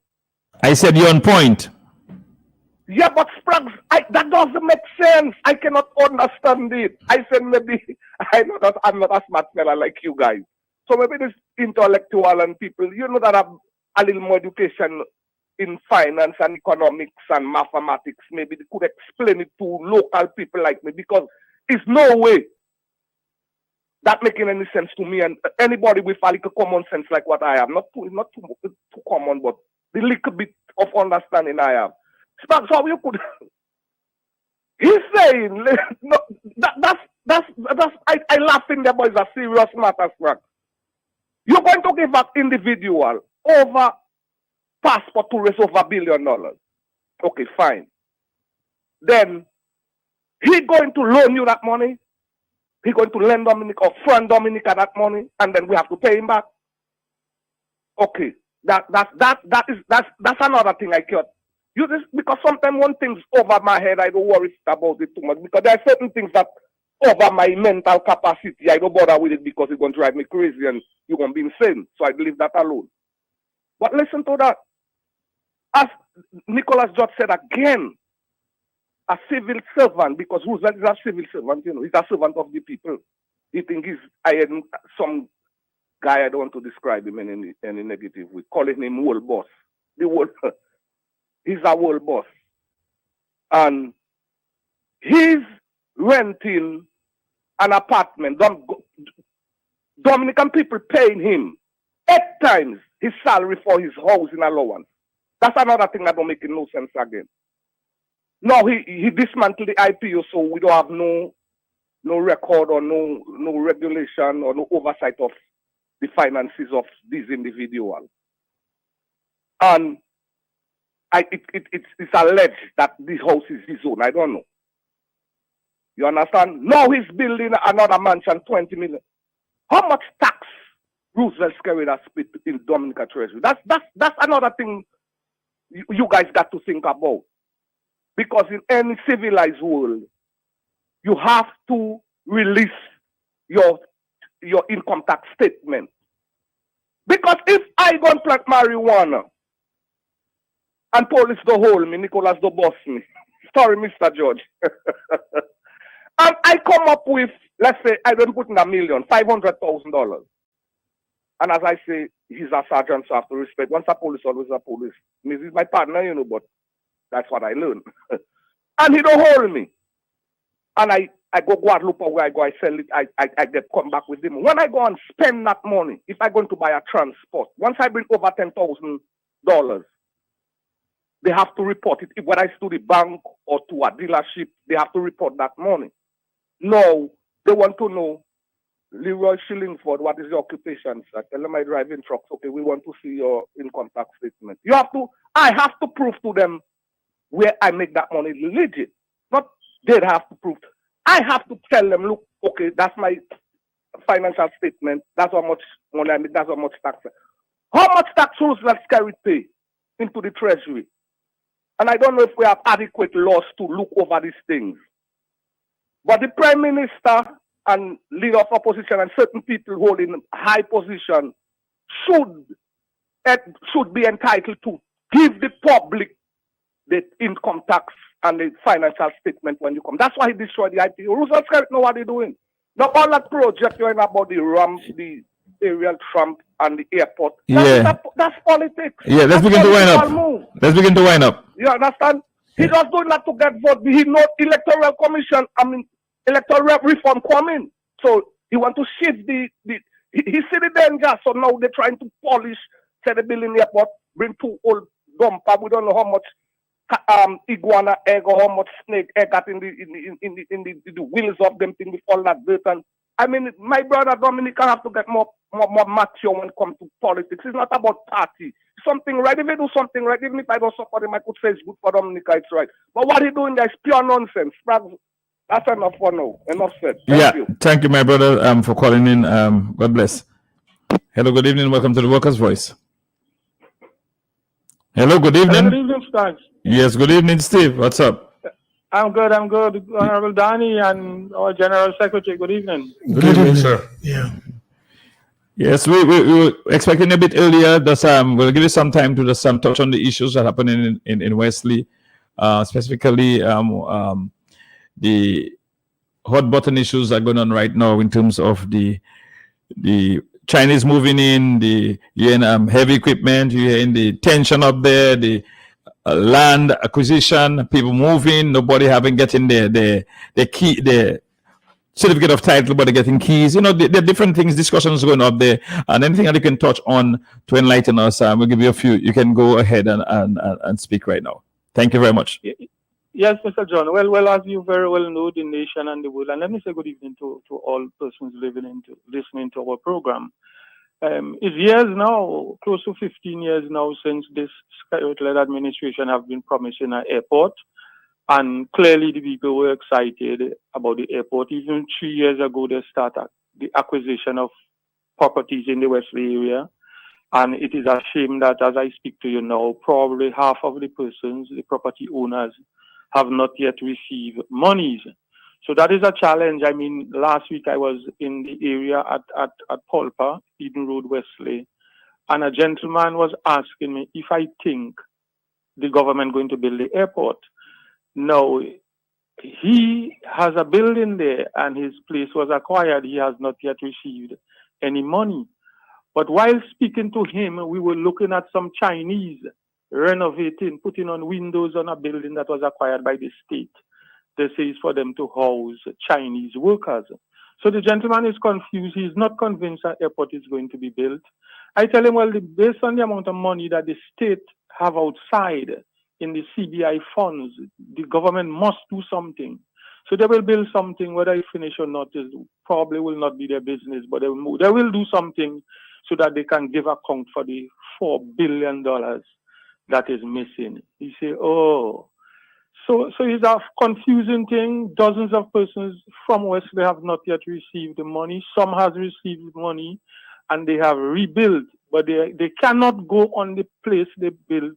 I said you're on point. Yeah, but Sprags, that doesn't make sense. I cannot understand it. I said maybe I know that I'm not a smart fella like you guys. So maybe this intellectual and people, you know, that have a little more education in finance and economics and mathematics, maybe they could explain it to local people like me, because it's no way that making any sense to me and anybody with a little common sense like what I have. Not too common, but the little bit of understanding I have. That's how you could. He's saying, no, I laugh in there, but it's a serious matter, Frank. You're going to give an individual over passport to raise over $1 billion. Okay, fine. Then he's going to loan you that money. He's going to lend Dominica or fund Dominica that money, and then we have to pay him back. Okay, that's another thing I can't. You just because sometimes one thing's over my head, I don't worry about it too much because there are certain things that over my mental capacity, I don't bother with it because it's going to drive me crazy and you're going to be insane. So I leave that alone. But listen to that. As Nicholas George said again, a civil servant, because Roosevelt is a civil servant, you know, he's a servant of the people. He thinks some guy, I don't want to describe him in any negative way, calling him world boss. He's a world boss. And he's renting an apartment. Dominican people paying him 8 times his salary for his housing allowance. That's another thing that don't make no sense again. No, he dismantled the IPO, so we don't have no record or no regulation or no oversight of the finances of these individuals. And it's alleged that this house is his own. I don't know. You understand? Now he's building another mansion, 20 million. How much tax Roosevelt carried has split in Dominican Treasury? That's another thing you guys got to think about. Because in any civilized world, you have to release your income tax statement. Because if I go and plant marijuana and police don't hold me, Nicholas don't boss me. Sorry, Mr. George. And I come up with, let's say, I don't put in $1 million, $500,000. And as I say, he's a sergeant, so I have to respect. Once a police, always a police. He's my partner, you know, but that's what I learned. And he don't hold me. And I go Guadalupe where I go, I sell it, I get come back with him. When I go and spend that money, if I'm going to buy a transport, once I bring over $10,000, they have to report it. Whether it's to the bank or to a dealership, they have to report that money. No, they want to know, Leroy Shillingford, what is your occupation? I tell them I drive in trucks. Okay, we want to see your income tax statement. I have to prove to them where I make that money legit. Not they have to prove. I have to tell them, look, okay, that's my financial statement. That's how much money I make. That's how much tax. How much tax Roosevelt Skerrit pay into the treasury? And I don't know if we have adequate laws to look over these things. But the Prime Minister and leader of opposition and certain people holding high position should be entitled to give the public the income tax and the financial statement when you come. That's why he destroyed the IPO. Roosevelt Skerrit know what they're doing. Now all that project you're in about the ramp, the aerial Trump and the airport. That's politics. Yeah, let's begin to wind up. Let's begin to wind up. You understand? He just doing that to get vote. He know electoral commission, electoral reform coming. So he want to shift he see the danger. So now they're trying to polish, say the building airport, bring 2 old dumper. We don't know how much iguana egg or how much snake egg got in the wheels of them thing with all that dirt. And I mean, my brother Dominican have to get more mature when it comes to politics. It's not about party. Something right. If they do something right, even if I don't support him, I could say it's good for Dominica, it's right. But what he doing there is pure nonsense. That's enough for now. Enough said. Thank you. Thank you, my brother, for calling in. God bless. Hello, good evening. Welcome to the Workers' Voice. Hello, good evening. Good evening, thanks. Yes, good evening, Steve. What's up? I'm good. Honorable Danny and our General Secretary, good evening. Good evening, sir. Yeah. Yes, we were expecting a bit earlier. We'll give you some time to just touch on the issues that happen in Wesley, specifically the hot button issues that are going on right now in terms of the Chinese moving in, the heavy equipment, you're in the tension up there, the land acquisition, people moving, nobody getting the key, the certificate of title, but getting keys. You know, there are different things, discussions going up there, and anything that you can touch on to enlighten us, we'll give you a few. You can go ahead and speak right now. Thank you very much. Yes, Mr. John. Well, as you very well know, the nation and the world, and let me say good evening to all persons listening to our program. It's years now, close to 15 years now, since this Skerrit-led administration have been promising an airport. And clearly the people were excited about the airport. Even 3 years ago, they started the acquisition of properties in the Wesley area. And it is a shame that as I speak to you now, probably half of the persons, the property owners, have not yet received monies. So that is a challenge. I mean, last week I was in the area at Pulpa, Eden Road, Wesley, and a gentleman was asking me if I think the government going to build the airport. No, he has a building there and his place was acquired. He has not yet received any money. But while speaking to him, we were looking at some Chinese renovating, putting on windows on a building that was acquired by the state. They say it's for them to house Chinese workers. So the gentleman is confused. He's not convinced that airport is going to be built. I tell him, well, based on the amount of money that the state have outside in the CBI funds, the government must do something. So they will build something, whether it finish or not, is probably will not be their business, but they will do something so that they can give account for the $4 billion that is missing. He say, oh, so it's a confusing thing. Dozens of persons from Wesley have not yet received the money. Some has received money and they have rebuilt, but they cannot go on the place they built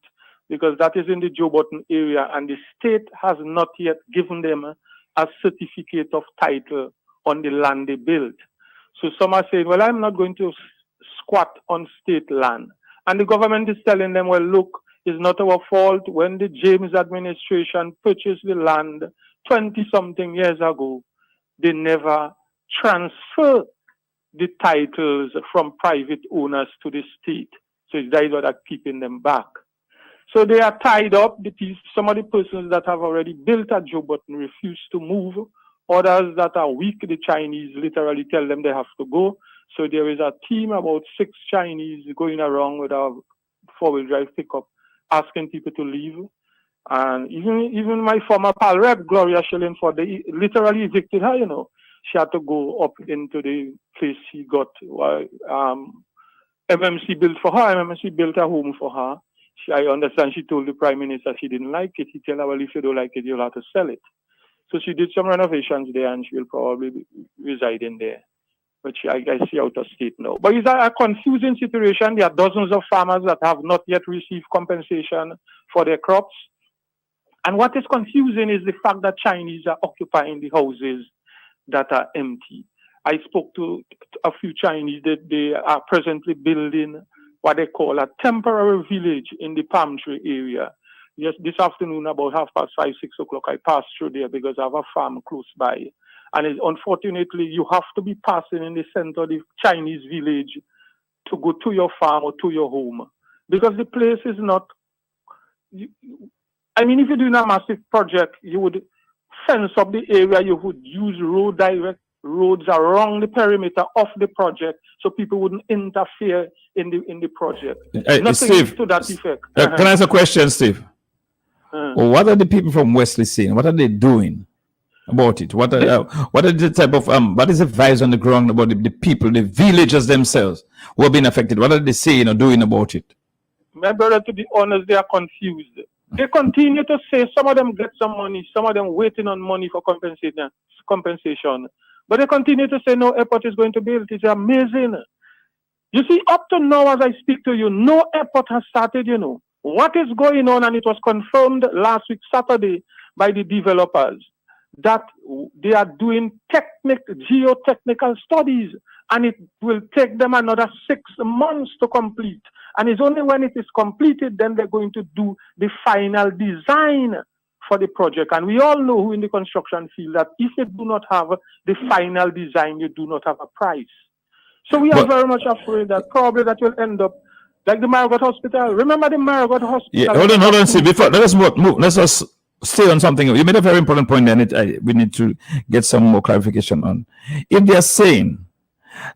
because that is in the Joe Button area and the state has not yet given them a certificate of title on the land they built. So some are saying, well, I'm not going to squat on state land. And the government is telling them, well, look, it's not our fault. When the James administration purchased the land 20-something years ago, they never transferred the titles from private owners to the state. So it's that what are keeping them back. So they are tied up. Some of the persons that have already built at Joe Button refuse to move. Others that are weak, the Chinese literally tell them they have to go. So there is a team, about 6 Chinese, going around with a 4-wheel drive pickup, asking people to leave. And even my former pal rep, Gloria Shillingford, they literally evicted her, you know. She had to go up into the place she got MMC built for her. MMC built a home for her. I understand she told the Prime Minister she didn't like it. He told her, well, if you don't like it, you'll have to sell it. So she did some renovations there and she will probably be residing there. But I see out of state now. But it's a confusing situation. There are dozens of farmers that have not yet received compensation for their crops. And what is confusing is the fact that Chinese are occupying the houses that are empty. I spoke to a few Chinese that they are presently building what they call a temporary village in the palm tree area. Yes, this afternoon about 5:30, 6 o'clock, I passed through there because I have a farm close by. And unfortunately, you have to be passing in the center of the Chinese village to go to your farm or to your home. Because the place is not... I mean, if you're doing a massive project, you would fence up the area, you would use roads around the perimeter of the project so people wouldn't interfere in the project. Nothing Steve, to that effect. Can I ask a question, Steve? What are the people from Wesley saying? What are they doing about it? What are the type of what is the vibes on the ground about the people, the villagers themselves who have been affected? What are they saying or doing about it? My brother, to be honest, they are confused. They continue to say some of them get some money, some of them waiting on money for compensation. But they continue to say no airport is going to build. It's amazing. You see, up to now, as I speak to you, no airport has started, you know. What is going on, and it was confirmed last week, Saturday, by the developers, that they are doing geotechnical studies, and it will take them another 6 months to complete. And it's only when it is completed, then they're going to do the final design for the project. And we all know who in the construction field that if you do not have the final design, you do not have a price. So we are very much afraid that probably that will end up like the Margot Hospital. Remember the Margot Hospital? Yeah, hold on, Steve. Before let us move. Let's just stay on something. You made a very important point, and we need to get some more clarification on. If they are saying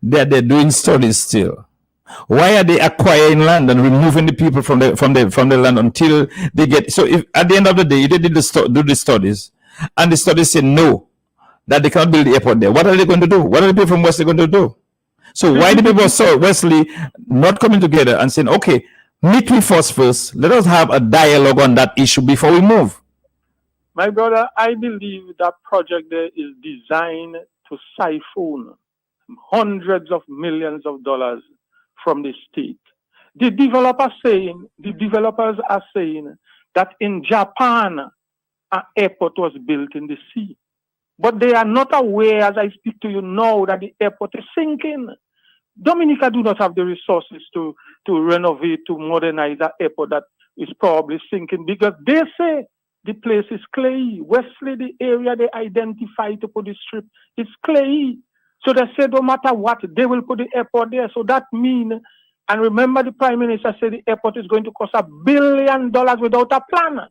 that they're doing studies still, why are they acquiring land and removing the people from the land until they get? So if at the end of the day they did do the studies, and the studies say no, that they cannot build the airport there, what are they going to do? What are the people from Wesley going to do? So why the people of Wesley not coming together and saying, okay, meet with us first, let us have a dialogue on that issue before we move? My brother, I believe that project there is designed to siphon hundreds of millions of dollars from the state. The developers are saying that in Japan, an airport was built in the sea. But they are not aware, as I speak to you now, that the airport is sinking. Dominica do not have the resources to renovate, to modernize that airport that is probably sinking, because they say the place is clayey. Wesley, the area they identify to put the strip, is clayey. So they say no matter what, they will put the airport there. So that means, and remember the Prime Minister said the airport is going to cost $1 billion without a plan.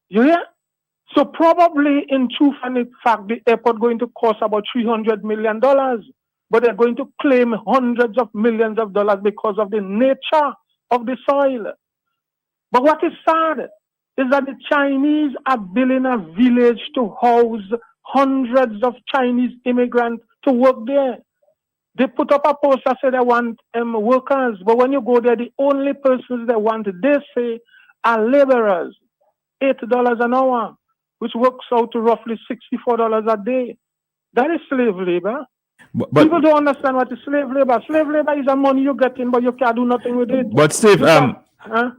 You hear? So probably in truth and in fact, the airport going to cost about $300 million. But they're going to claim hundreds of millions of dollars because of the nature of the soil. But what is sad is that the Chinese are building a village to house hundreds of Chinese immigrants to work there. They put up a poster, say they want workers, but when you go there, the only persons they want, they say, are laborers, $8 an hour, which works out to roughly $64 a day. That is slave labor. But People don't understand what is slave labor. Slave labor is the money you get in, but you can't do nothing with it. But Steve, I'm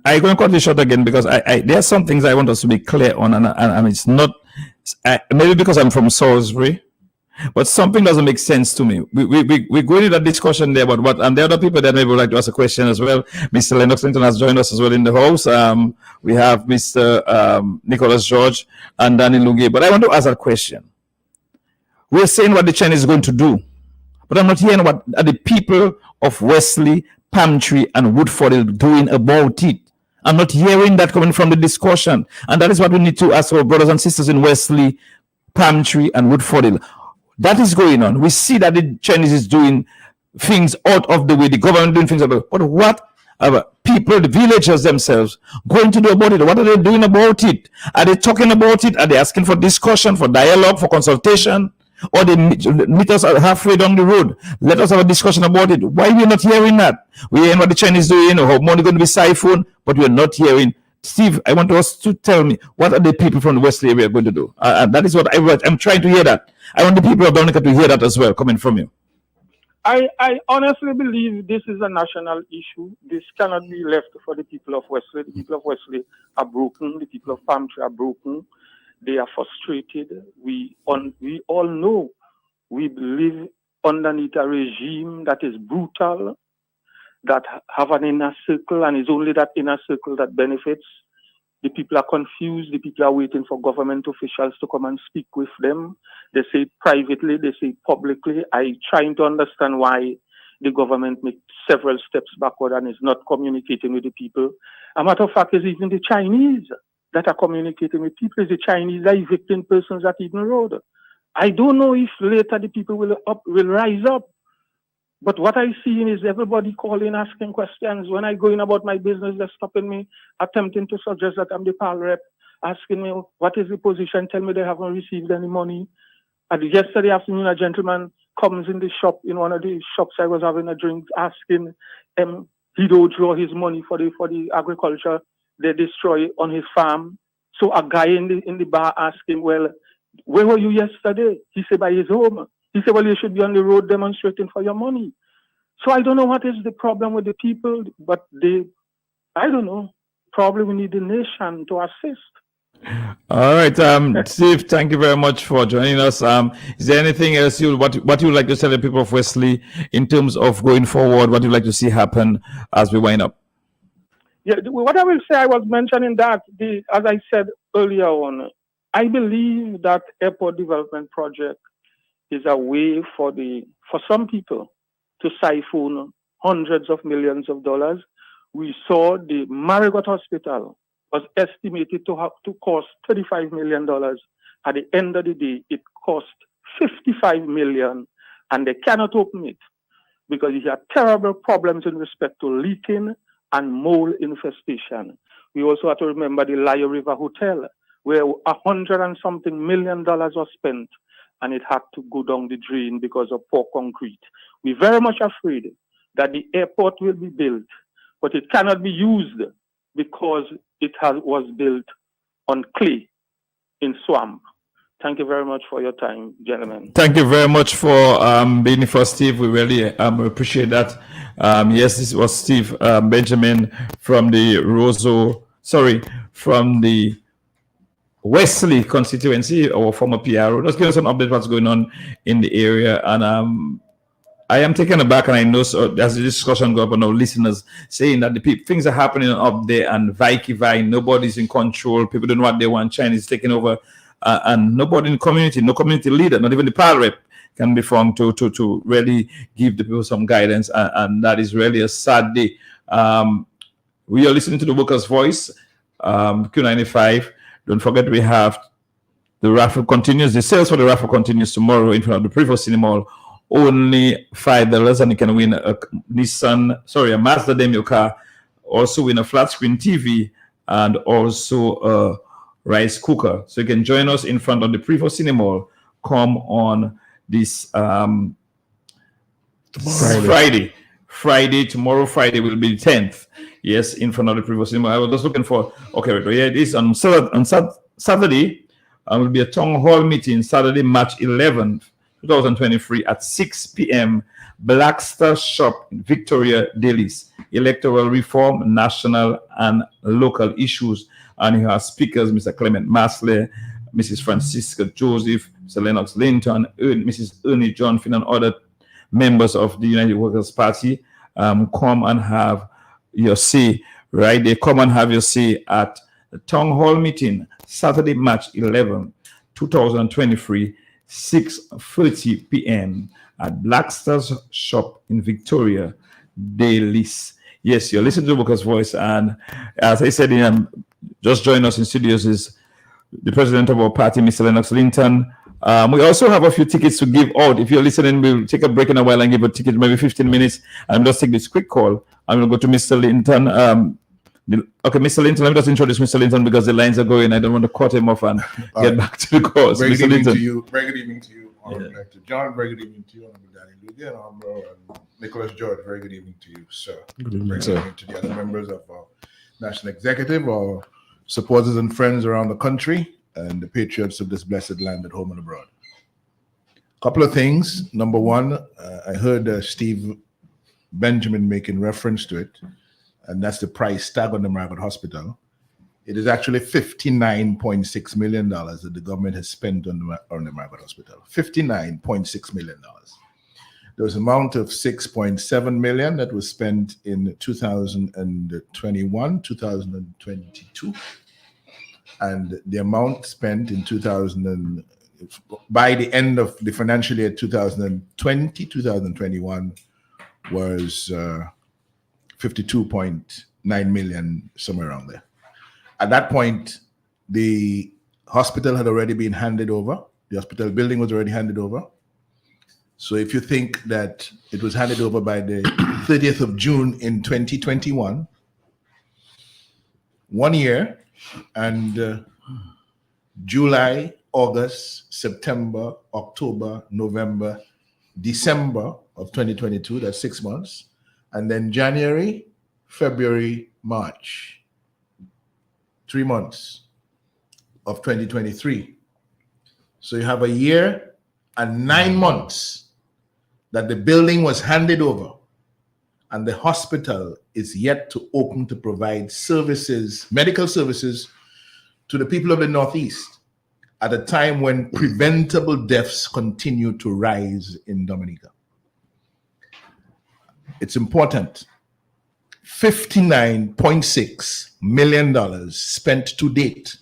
going to cut this short again because there are some things I want us to be clear on, and it's not maybe because I'm from Salisbury, but something doesn't make sense to me. We're going into that discussion there about what, and the other people that maybe would like to ask a question as well. Mr. Lennox Linton has joined us as well in the house. We have Mr. Nicholas George and Danny Luge. But I want to ask a question. We're saying what the Chinese is going to do, but I'm not hearing what are the people of Wesley, Palmtree, and Woodford doing about it. I'm not hearing that coming from the discussion. And that is what we need to ask our brothers and sisters in Wesley, Palmtree, and Woodford. That is going on. We see that the Chinese is doing things out of the way, the government doing things out of the way. But what are people, the villagers themselves, going to do about it? What are they doing about it? Are they talking about it? Are they asking for discussion, for dialogue, for consultation? Or they meet us halfway down the road? Let us have a discussion about it. Why are we not hearing that? We're hearing what the Chinese doing, how money going to be siphoned, but we're not hearing. Steve, I want us to tell me, what are the people from the Wesley area going to do? And that is what I'm trying to hear that. I want the people of Dominica to hear that as well, coming from you. I honestly believe this is a national issue. This cannot be left for the people of Wesley. The people of Wesley are broken. The people of Palmtree are broken. They are frustrated. We all know we live underneath a regime that is brutal, that have an inner circle, and it's only that inner circle that benefits. The people are confused. The people are waiting for government officials to come and speak with them. They say privately, they say publicly. I'm trying to understand why the government makes several steps backward and is not communicating with the people. A matter of fact, it's even the Chinese that are communicating with people. It's the Chinese that are evicting persons at Eden Road. I don't know if later the people will rise up. But what I see is everybody calling, asking questions. When I go in about my business, they're stopping me, attempting to suggest that I'm the PAL rep, asking me, what is the position? Tell me they haven't received any money. And yesterday afternoon, a gentleman comes in the shop, in one of the shops I was having a drink, asking he don't draw his money for the agriculture they destroy on his farm. So a guy in the bar asked him, well, where were you yesterday? He said, by his home. He said, well, you should be on the road demonstrating for your money. So I don't know what is the problem with the people, but I don't know. Probably we need the nation to assist. All right, Steve, thank you very much for joining us. Is there anything else what you would like to tell the people of Wesley in terms of going forward? What you'd like to see happen as we wind up? Yeah, what I will say, I was mentioning that, as I said earlier on, I believe that airport development project is a way for some people to siphon hundreds of millions of dollars. We saw the Marigot Hospital was estimated to have to cost $35 million. At the end of the day, it cost $55 million, and they cannot open it because it had terrible problems in respect to leaking and mold infestation. We also have to remember the Lyo River Hotel, where $100 and something million was spent, and it had to go down the drain because of poor concrete. We're very much afraid that the airport will be built, but it cannot be used because it was built on clay in swamp. Thank you very much for your time, gentlemen. Thank you very much for being for Steve. We really appreciate that. Yes, this was Steve Benjamin from the from the Wesley constituency, our former PRO. Just give us an update what's going on in the area. And I am taken aback, and I know as the discussion goes up, and our listeners saying that things are happening up there, and Vikivai, nobody's in control. People don't know what they want. China is taking over, and nobody in the community, no community leader, not even the PALREP, can be formed to really give the people some guidance, and that is really a sad day. We are listening to the Workers' Voice, Q95. Don't forget we have the raffle continues. The sales for the raffle continues tomorrow in front of the Prevo Cinema. Only $5, and you can win a Mazda Demio car. Also win a flat screen TV and also a rice cooker. So you can join us in front of the Prevo Cinema. Come on this Friday. Tomorrow, Friday will be the 10th. Yes, in front of the Prevo Cinema. I was just looking for. Okay, right here it is on Saturday. Will be a town hall meeting. Saturday, March 11th. 2023 at 6 p.m. Black Star Shop in Victoria, Dailies. Electoral reform, national and local issues. And he has speakers, Mr. Clement Masley, Mrs. Francisca Joseph, Mr. Lennox Linton, Mrs. Ernie Johnson, and other members of the United Workers' Party. Come and have your say, right? They come and have your say at the town hall meeting, Saturday, March 11, 2023. 6:30 p.m. at Black Stars Shop in Victoria, Dailies. Yes, you're listening to Workers' Voice, and as I said, just join us in studios is the president of our party, Mr. Lennox Linton. We also have a few tickets to give out. If you're listening, we'll take a break in a while and give a ticket, maybe 15 minutes, and just take this quick call. I'm going to go to Mr. Linton. Okay, Mr. Linton, let me just introduce Mr. Linton because the lines are going. I don't want to cut him off and get back to the course. Very Mr. good evening Linton. to you. Very good evening to you, Honorable Director John. Very good evening to you, Honorable Danny Lugia, and Honorable Nicholas George. Very good evening to you, sir. Good evening, Very good sir. evening to the other members of our national executive, our supporters and friends around the country, and the patriots of this blessed land at home and abroad. Couple of things. Number one, I heard Steve Benjamin making reference to it, and that's the price tag on the Margaret Hospital. It is actually $59.6 million that the government has spent on the Margaret Hospital. $59.6 million. There was an amount of $6.7 million that was spent in 2021, 2022, and the amount spent in by the end of the financial year 2020, 2021 was 52.9 million, somewhere around there. At that point, the hospital had already been handed over. The hospital building was already handed over. So if you think that it was handed over by the 30th of June in 2021, 1 year, and July, August, September, October, November, December of 2022, that's 6 months. And then January, February, March, 3 months of 2023. So you have a year and 9 months that the building was handed over and the hospital is yet to open to provide services, medical services, to the people of the Northeast at a time when preventable deaths continue to rise in Dominica. It's important. $59.6 million spent to date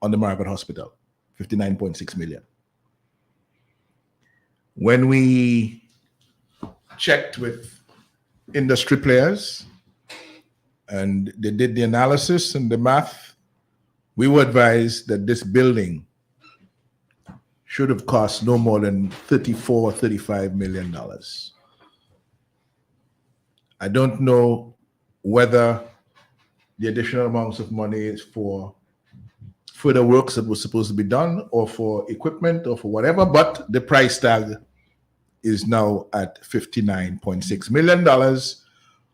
on the Margaret Hospital. $59.6 million. When we checked with industry players and they did the analysis and the math, we were advised that this building should have cost no more than $35 million. I don't know whether the additional amounts of money is for further works that was supposed to be done or for equipment or for whatever, but the price tag is now at $59.6 million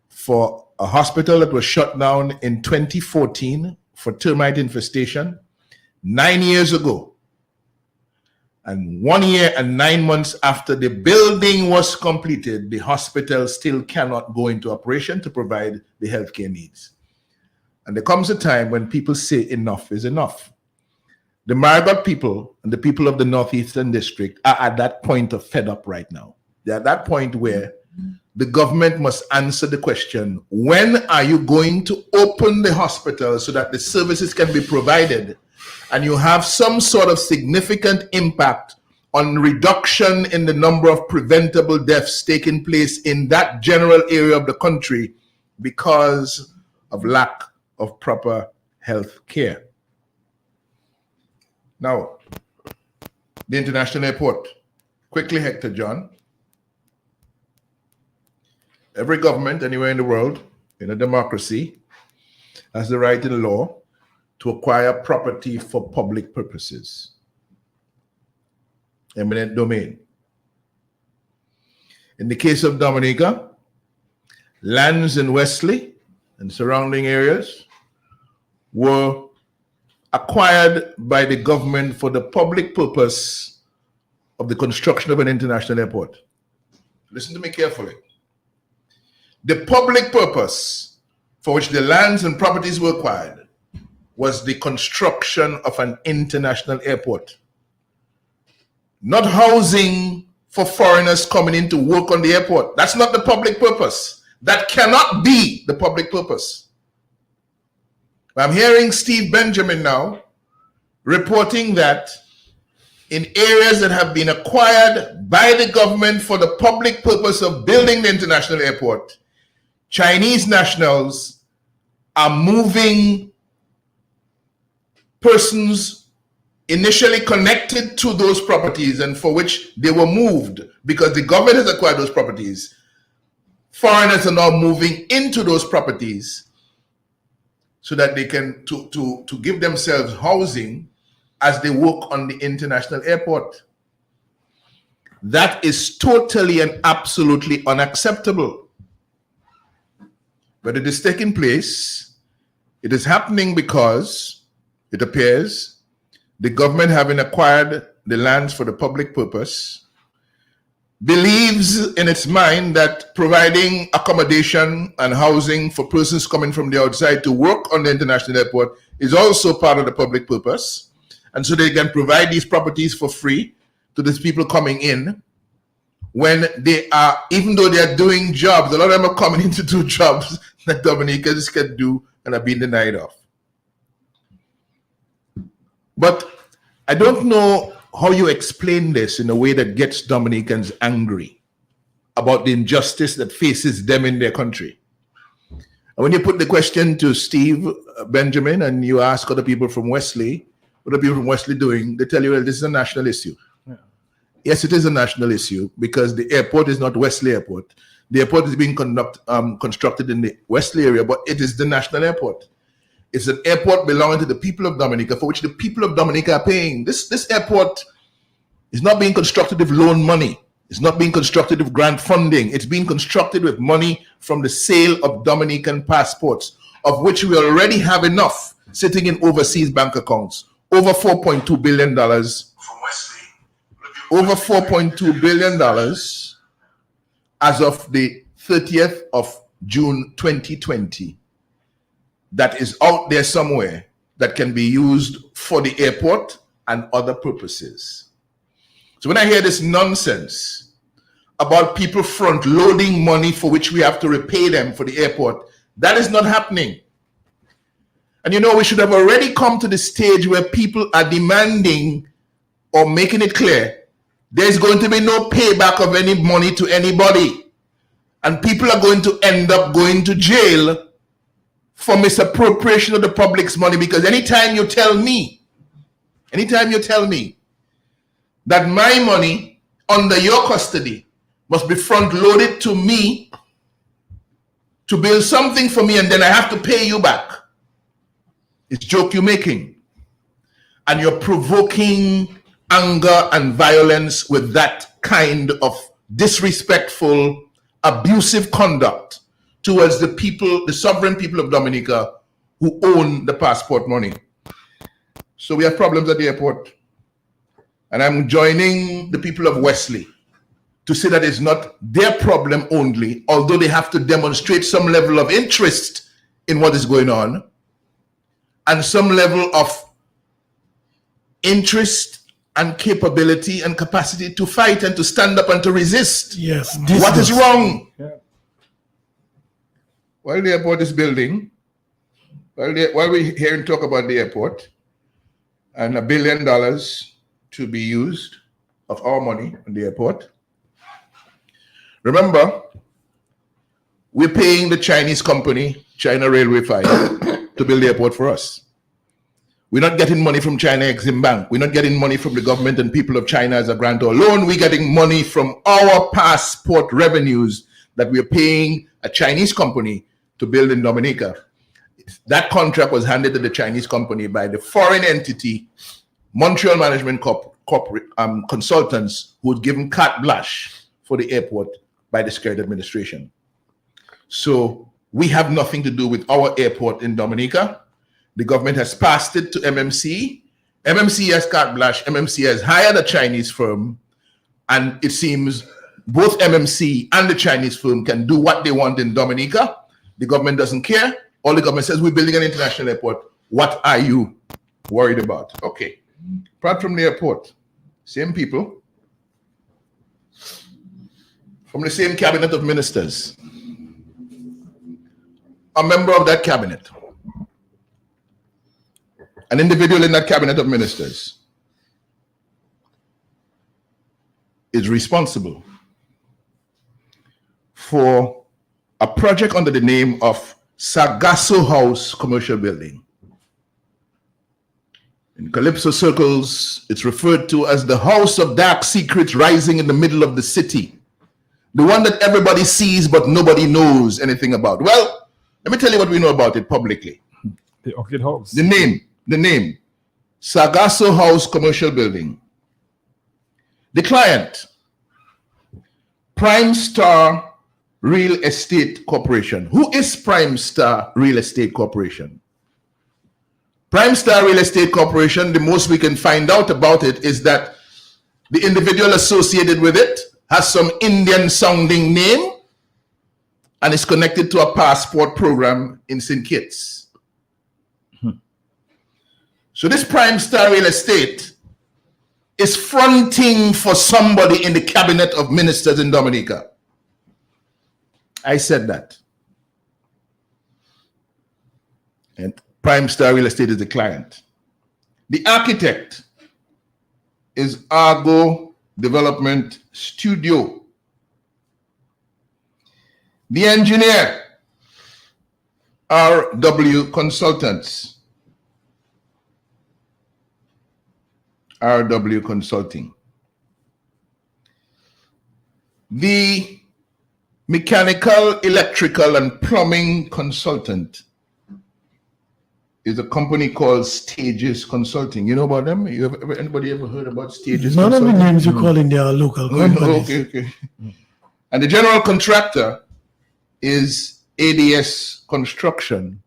for a hospital that was shut down in 2014 for termite infestation 9 years ago. And 1 year and 9 months after the building was completed, the hospital still cannot go into operation to provide the healthcare needs. And there comes a time when people say enough is enough. The Marigot people and the people of the Northeastern District are at that point of fed up right now. They're at that point where the government must answer the question, when are you going to open the hospital so that the services can be provided and you have some sort of significant impact on reduction in the number of preventable deaths taking place in that general area of the country because of lack of proper health care. Now, the international airport. Quickly, Hector John. Every government anywhere in the world, in a democracy, has the right in law to acquire property for public purposes. Eminent domain. In the case of Dominica, lands in Wesley and surrounding areas were acquired by the government for the public purpose of the construction of an international airport. Listen to me carefully. The public purpose for which the lands and properties were acquired was the construction of an international airport. Not housing for foreigners coming in to work on the airport. That's not the public purpose. That cannot be the public purpose. I'm hearing Steve Benjamin now reporting that in areas that have been acquired by the government for the public purpose of building the international airport, Chinese nationals are moving persons initially connected to those properties and for which they were moved because the government has acquired those properties. Foreigners are now moving into those properties so that they can to give themselves housing as they work on the international airport. That is totally and absolutely unacceptable. But it is taking place. It is happening because it appears the government, having acquired the lands for the public purpose, believes in its mind that providing accommodation and housing for persons coming from the outside to work on the international airport is also part of the public purpose. And so they can provide these properties for free to these people coming in when they are, even though they are doing jobs, a lot of them are coming in to do jobs that Dominicans can do and are being denied of. But I don't know how you explain this in a way that gets Dominicans angry about the injustice that faces them in their country. And when you put the question to Steve Benjamin and you ask other people from Wesley, what are people from Wesley doing? They tell you, well, this is a national issue. Yeah. Yes, it is a national issue because the airport is not Wesley Airport. The airport is being constructed in the Wesley area, but it is the national airport. It's an airport belonging to the people of Dominica, for which the people of Dominica are paying. This airport is not being constructed with loan money. It's not being constructed with grant funding. It's being constructed with money from the sale of Dominican passports, of which we already have enough sitting in overseas bank accounts. Over $4.2 billion. From Wesley. Over $4.2 billion as of the 30th of June 2020. That is out there somewhere that can be used for the airport and other purposes. So when I hear this nonsense about people front loading money for which we have to repay them for the airport, that is not happening. And you know, we should have already come to the stage where people are demanding or making it clear there's going to be no payback of any money to anybody. And people are going to end up going to jail for misappropriation of the public's money, because anytime you tell me that my money under your custody must be front loaded to me to build something for me and then I have to pay you back, it's joke you're making. And you're provoking anger and violence with that kind of disrespectful, abusive conduct towards the people, the sovereign people of Dominica who own the passport money. So we have problems at the airport. And I'm joining the people of Wesley to say that it's not their problem only, although they have to demonstrate some level of interest in what is going on and some level of interest and capability and capacity to fight and to stand up and to resist. Yes. What is wrong? Yeah. While the airport is building, while we're hearing talk about the airport and $1 billion to be used of our money on the airport, remember, we're paying the Chinese company, China Railway Fire, to build the airport for us. We're not getting money from China Exim Bank. We're not getting money from the government and people of China as a grant or loan. We're getting money from our passport revenues that we're paying a Chinese company to build in Dominica. That contract was handed to the Chinese company by the foreign entity, Montreal Management Consultants, who was given carte blanche for the airport by the Security Administration. So we have nothing to do with our airport in Dominica. The government has passed it to MMC. MMC has carte blanche. MMC has hired a Chinese firm. And it seems both MMC and the Chinese firm can do what they want in Dominica. The government doesn't care. All the government says, we're building an international airport. What are you worried about? Okay. Apart from the airport, same people from the same cabinet of ministers. A member of that cabinet, an individual in that cabinet of ministers, is responsible for a project under the name of Sargasso House Commercial Building. In Calypso circles, it's referred to as the House of Dark Secrets rising in the middle of the city. The one that everybody sees but nobody knows anything about. Well, let me tell you what we know about it publicly. The Orchid House. The name, Sargasso House Commercial Building. The client, Prime Star Real Estate Corporation. Who is Prime Star Real Estate Corporation? Prime Star Real Estate Corporation, the most we can find out about it is that the individual associated with it has some Indian sounding name and is connected to a passport program in St. Kitts. So this Prime Star Real Estate is fronting for somebody in the cabinet of ministers in Dominica. I said that. And Prime Star Real Estate is the client. The architect is Argo Development Studio. The engineer, RW Consultants. RW Consulting. The mechanical, electrical, and plumbing consultant is a company called Stages Consulting. You know about them? Anybody ever heard about Stages None Consulting? of the names you call in their local companies. Okay. And the general contractor is ADS Construction,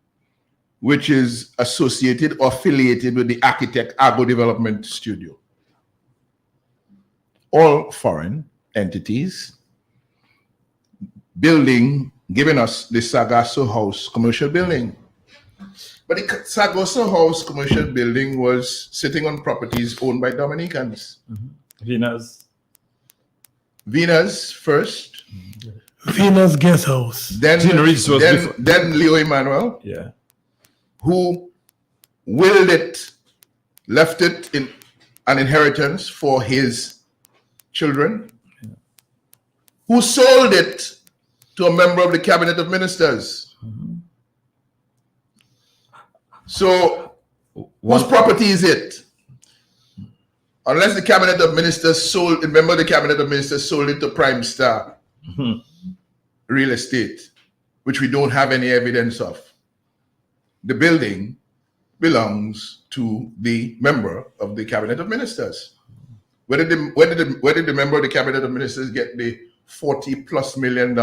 which is associated or affiliated with the architect Argo Development Studio. All foreign entities giving us the Sargasso House Commercial Building. But the Sargasso House Commercial Building was sitting on properties owned by Dominicans. Venus first. Venus Guest House. Then Leo Emmanuel. Yeah. Who willed it, left it in an inheritance for his children, who sold it to a member of the cabinet of ministers. So, whose property is it? Unless the cabinet of ministers a member of the cabinet of ministers sold it to Prime Star Real Estate, which we don't have any evidence of. The building belongs to the member of the cabinet of ministers. Where did the member of the cabinet of ministers get the $40+ million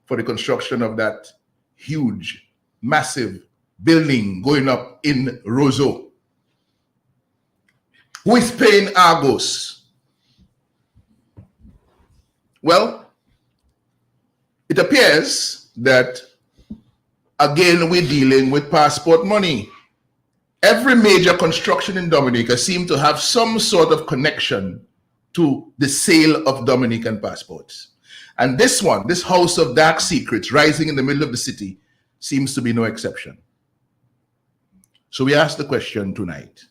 for the construction of that huge, massive building going up in Roseau? Who is paying Argos? Well, it appears that again we're dealing with passport money. Every major construction in Dominica seems to have some sort of connection to the sale of Dominican passports. And this one, this house of dark secrets rising in the middle of the city, seems to be no exception. So we ask the question tonight: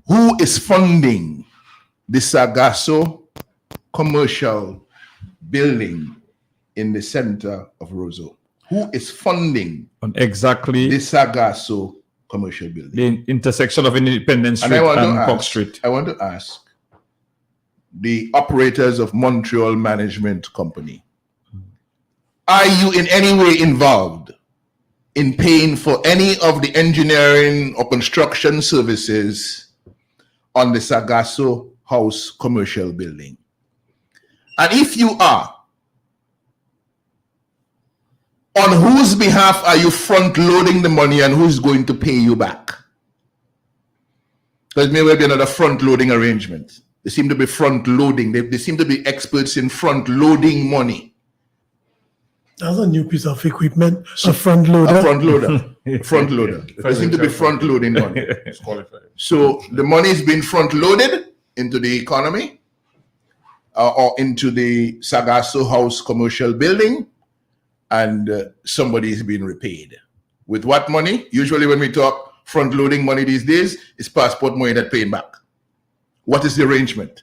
who is funding the Sargasso commercial building in the center of Roseau? Who is funding On exactly the Sargasso commercial building? the intersection of Independence Street And and Cox Street. I want to ask the operators of Montreal Management Company, are you in any way involved in paying for any of the engineering or construction services on the Sargasso House commercial building? And if you are, on whose behalf are you front loading the money and who's going to pay you back? Because may well be another front loading arrangement. They seem to be front loading. They seem to be experts in front loading money. That's a new piece of equipment, a front loader. A front loader. A front loader. They seem to be front loading money. It's qualified. So the money is being front loaded into the economy or into the Sargasso House commercial building, and somebody is being repaid. With what money? Usually when we talk front loading money these days, it's passport money that paying back. What is the arrangement?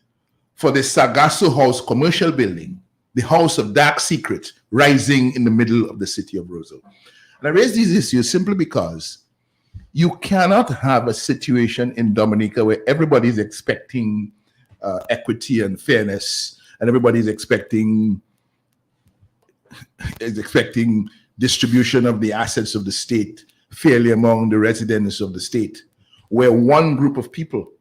For the Sargasso House commercial building, the house of dark secrets rising in the middle of the city of Roseau. And I raise these issues simply because you cannot have a situation in Dominica where everybody is expecting equity and fairness, and everybody is expecting distribution of the assets of the state fairly among the residents of the state, where one group of people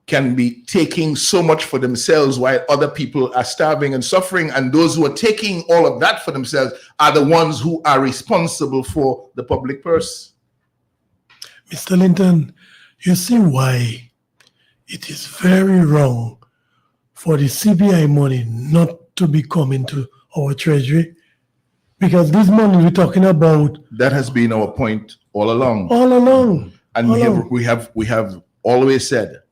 can be taking so much for themselves while other people are starving and suffering, and those who are taking all of that for themselves are the ones who are responsible for the public purse. Mr. Linton, you see why it is very wrong for the CBI money not to be coming to our treasury, because this money we're talking about That has been our point all along. all along. And we have always said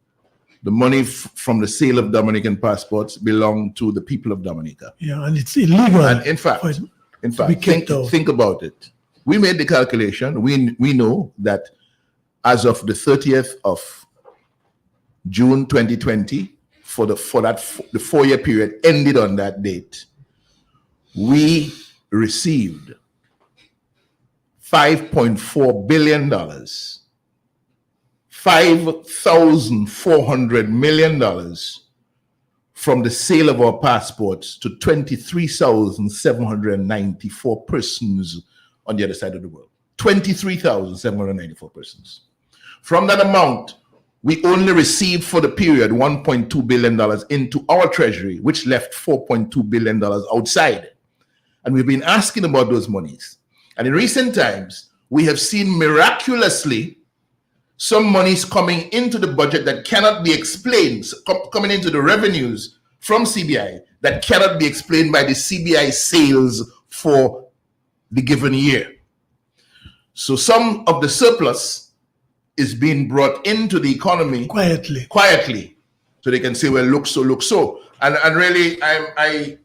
the money from the sale of Dominican passports belong to the people of Dominica. Yeah, and it's illegal. And in fact, for it be kept out. think about it. We made the calculation. We know that as of the 30th of June 2020, the 4-year period ended on that date, we received $5.4 billion, $5,400 million from the sale of our passports to 23,794 persons on the other side of the world. 23,794 persons. From that amount, we only received for the period $1.2 billion into our treasury, which left $4.2 billion outside. And we've been asking about those monies. And in recent times, we have seen miraculously some monies coming into the budget that cannot be explained, coming into the revenues from CBI that cannot be explained by the CBI sales for the given year. So some of the surplus is being brought into the economy Quietly. so they can say, well, look so. And really, I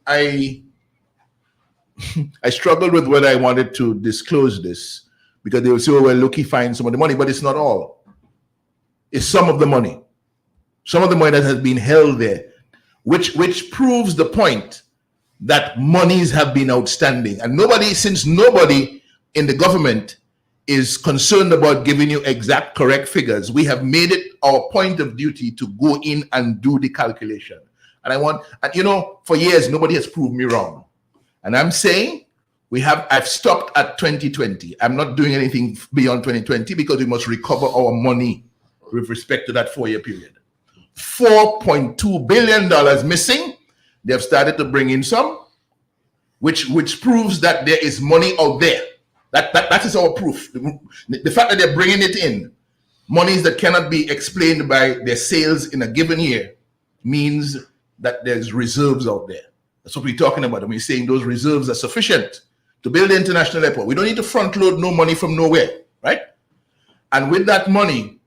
struggled with whether I wanted to disclose this, because they will say, oh, well, look, he finds some of the money, but it's not all. It's some of the money. Some of the money that has been held there, which proves the point that monies have been outstanding. And since nobody in the government is concerned about giving you exact correct figures, we have made it our point of duty to go in and do the calculation. And for years, nobody has proved me wrong. And I'm saying I've stopped at 2020. I'm not doing anything beyond 2020 because we must recover our money with respect to that 4-year period. $4.2 billion missing. They have started to bring in some, which proves that there is money out there. That is our proof. The fact that they're bringing it in monies that cannot be explained by their sales in a given year means that there's reserves out there. That's what we're talking about. And we're saying those reserves are sufficient to build the international airport. We don't need to front load no money from nowhere, right? And with that money,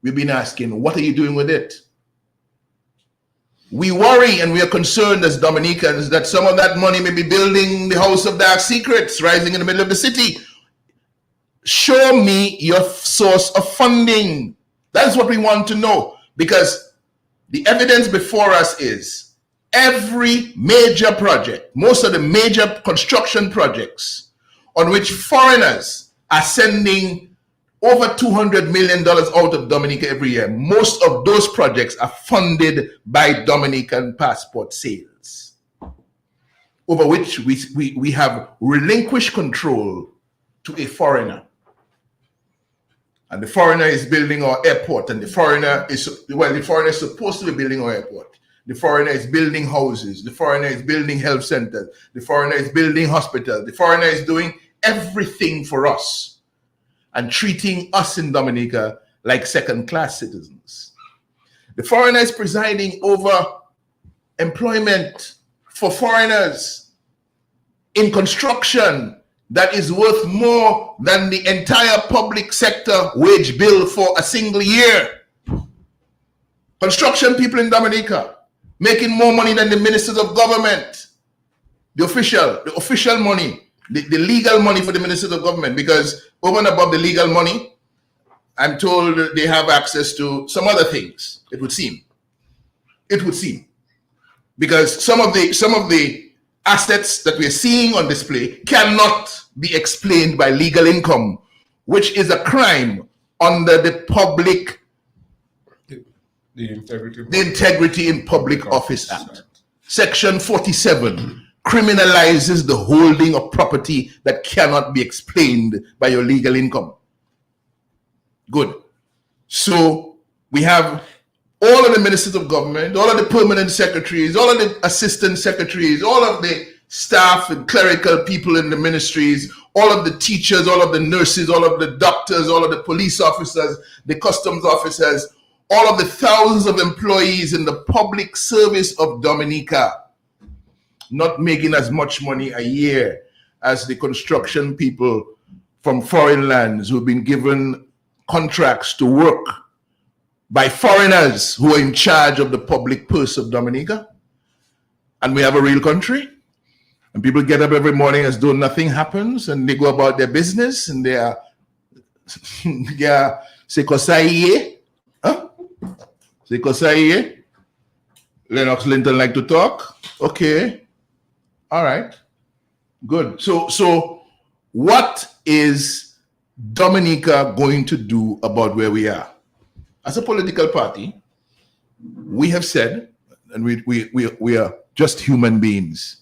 we've been asking, what are you doing with it? We worry and we are concerned as Dominicans that some of that money may be building the House of Dark Secrets rising in the middle of the city. Show me your source of funding. That's what we want to know, because the evidence before us is every major project, most of the major construction projects on which foreigners are sending over $200 million out of Dominica every year, most of those projects are funded by Dominican passport sales, over which we have relinquished control to a foreigner. And the foreigner is building our airport, and the foreigner is supposed to be building our airport. The foreigner is building houses. The foreigner is building health centers. The foreigner is building hospitals. The foreigner is doing everything for us and treating us in Dominica like second-class citizens. The foreigner is presiding over employment for foreigners in construction that is worth more than the entire public sector wage bill for a single year. Construction people in Dominica making more money than the ministers of government, the official money, the legal money for the ministers of government, because over and above the legal money, I'm told they have access to some other things, it would seem. It would seem. Because some of the assets that we're seeing on display cannot be explained by legal income, which is a crime under the public, The Integrity in Public Office Act. Section 47 criminalizes the holding of property that cannot be explained by your legal income. Good. So we have all of the ministers of government, all of the permanent secretaries, all of the assistant secretaries, all of the staff and clerical people in the ministries, all of the teachers, all of the nurses, all of the doctors, all of the police officers, the customs officers, all of the thousands of employees in the public service of Dominica, not making as much money a year as the construction people from foreign lands who've been given contracts to work by foreigners who are in charge of the public purse of Dominica. And we have a real country. And people get up every morning as though nothing happens, and they go about their business, and they are Sekosaiye. Sekosaiye. Lennox Linton like to talk. Okay. All right. Good. So what is Dominica going to do about where we are? As a political party, we have said, and we are just human beings.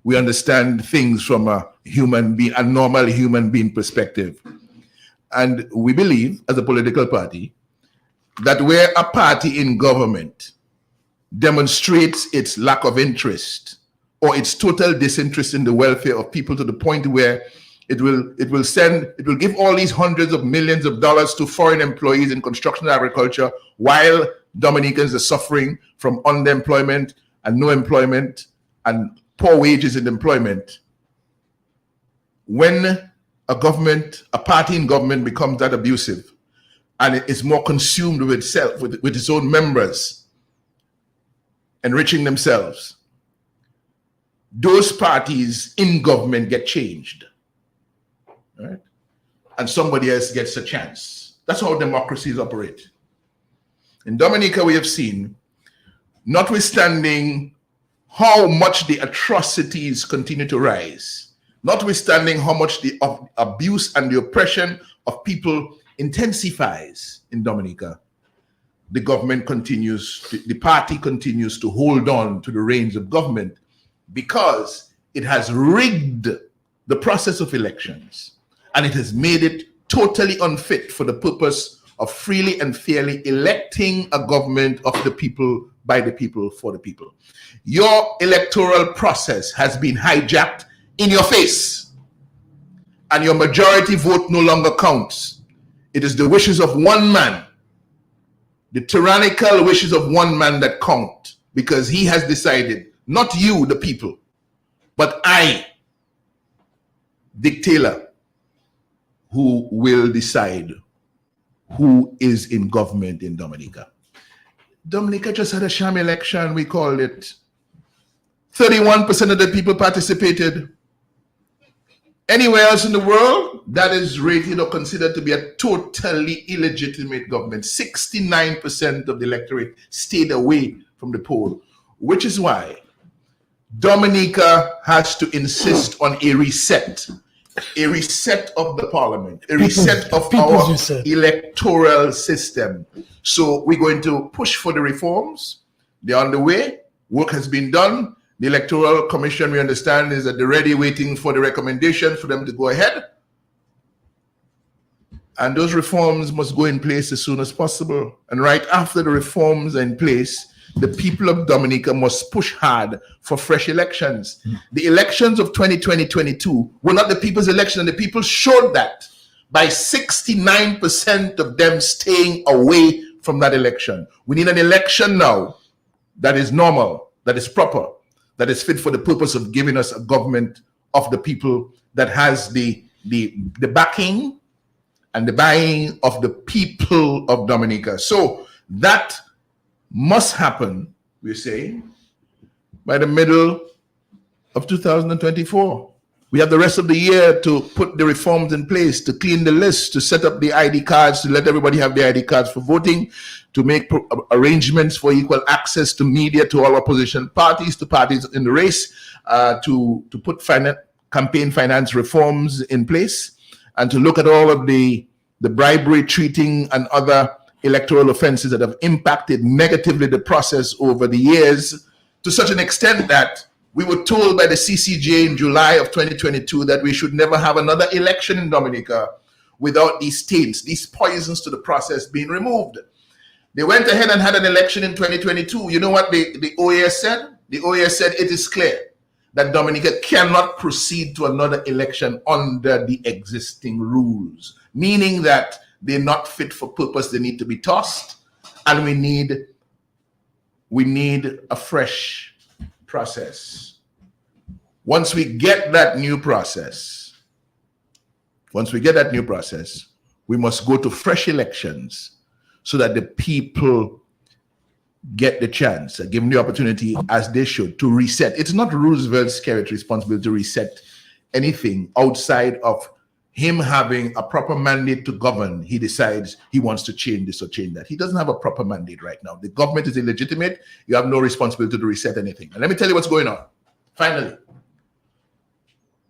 We understand things from a normal human being perspective. And we believe, as a political party, that where a party in government demonstrates its lack of interest or its total disinterest in the welfare of people to the point where it will give all these hundreds of millions of dollars to foreign employees in construction and agriculture while Dominicans are suffering from underemployment and no employment and poor wages in employment. When a party in government becomes that abusive and it is more consumed with itself, with its own members, enriching themselves, those parties in government get changed. Right? And somebody else gets a chance. That's how democracies operate. In Dominica, we have seen, notwithstanding how much the atrocities continue to rise, notwithstanding how much the abuse and the oppression of people intensifies in Dominica, the party continues to hold on to the reins of government because it has rigged the process of elections and it has made it totally unfit for the purpose of freely and fairly electing a government of the people, by the people, for the people. Your electoral process has been hijacked in your face, and your majority vote no longer counts. It is the wishes of one man the tyrannical wishes of one man that count, because he has decided, not you, the people, but I, Dick Taylor, who will decide who is in government in Dominica. Dominica just had a sham election, we called it. 31% of the people participated. Anywhere else in the world, that is rated or considered to be a totally illegitimate government. 69% of the electorate stayed away from the poll, which is why Dominica has to insist on a reset of the parliament, a reset of our electoral system. So we're going to push for the reforms. They're on the way. Work has been done. The Electoral Commission, we understand, is at the ready waiting for the recommendation for them to go ahead. And those reforms must go in place as soon as possible. And right after the reforms are in place, the people of Dominica must push hard for fresh elections. The elections of 2020-22 were not the people's election, and the people showed that by 69% of them staying away from that election. We need an election now that is normal, that is proper, that is fit for the purpose of giving us a government of the people that has the backing and the buying of the people of Dominica. So that must happen, we're saying, by the middle of 2024. We have the rest of the year to put the reforms in place, to clean the list, to set up the ID cards, to let everybody have the ID cards for voting, to make arrangements for equal access to media, to all opposition parties, to parties in the race, to put campaign finance reforms in place, and to look at all of the bribery, treating, and other electoral offenses that have impacted negatively the process over the years, to such an extent that we were told by the CCJ in July of 2022 that we should never have another election in Dominica without these stains, these poisons to the process being removed. They went ahead and had an election in 2022. You know what the OAS said? The OAS said it is clear that Dominica cannot proceed to another election under the existing rules, meaning that they're not fit for purpose. They need to be tossed, and we need a fresh process. Once we get that new process, we must go to fresh elections so that the people get the chance, given the opportunity as they should, to reset. It's not Roosevelt Skerritt's responsibility to reset anything outside of him having a proper mandate to govern. He decides he wants to change this or change that. He doesn't have a proper mandate right now. The government is illegitimate. You have no responsibility to reset anything. And let me tell you what's going on. Finally,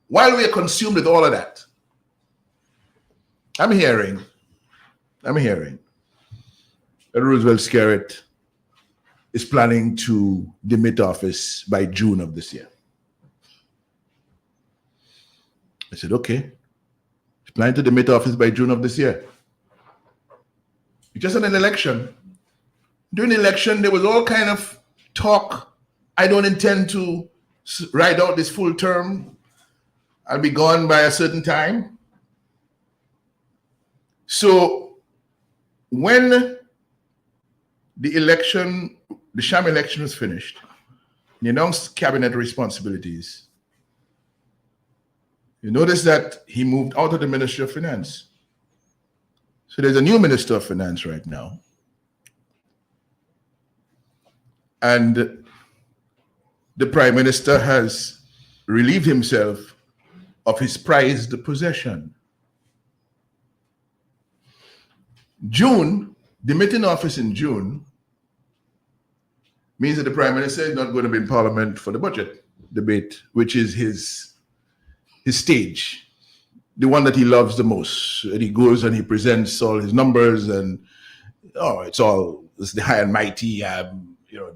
while we are consumed with all of that, I'm hearing that Roosevelt Skerritt is planning to demit office by June of this year. I said, okay. Planning to demit office by June of this year. You just had an election. During the election, there was all kind of talk. I don't intend to ride out this full term. I'll be gone by a certain time. So when the sham election was finished, he announced cabinet responsibilities. You notice that he moved out of the Ministry of Finance. So there's a new Minister of Finance right now. And the Prime Minister has relieved himself of his prized possession. June, demitting office in June, means that the Prime Minister is not going to be in Parliament for the budget debate, which is his stage, the one that he loves the most. And he goes and he presents all his numbers, and it's the high and mighty,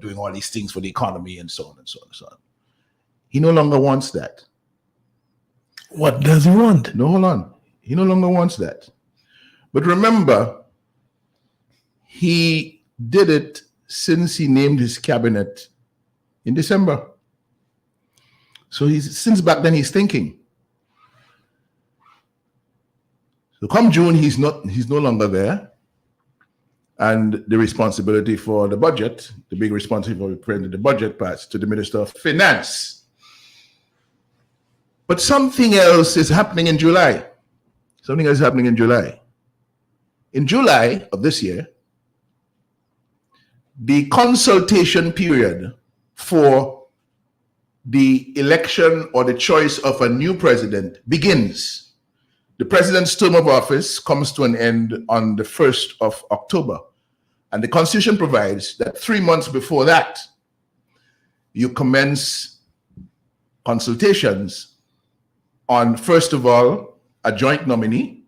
doing all these things for the economy and so on and so on and so on. He no longer wants that. What does he want? No, hold on. He no longer wants that. But remember, he did it since he named his cabinet in December. So since back then he's thinking. So come June, he's no longer there. And the responsibility for the budget, the big responsibility for presenting the budget pass to the Minister of Finance. But something else is happening in July. Something else is happening in July. In July of this year, the consultation period for the election or the choice of a new president begins. The president's term of office comes to an end on the 1st of October. And the Constitution provides that 3 months before that, you commence consultations on, first of all, a joint nominee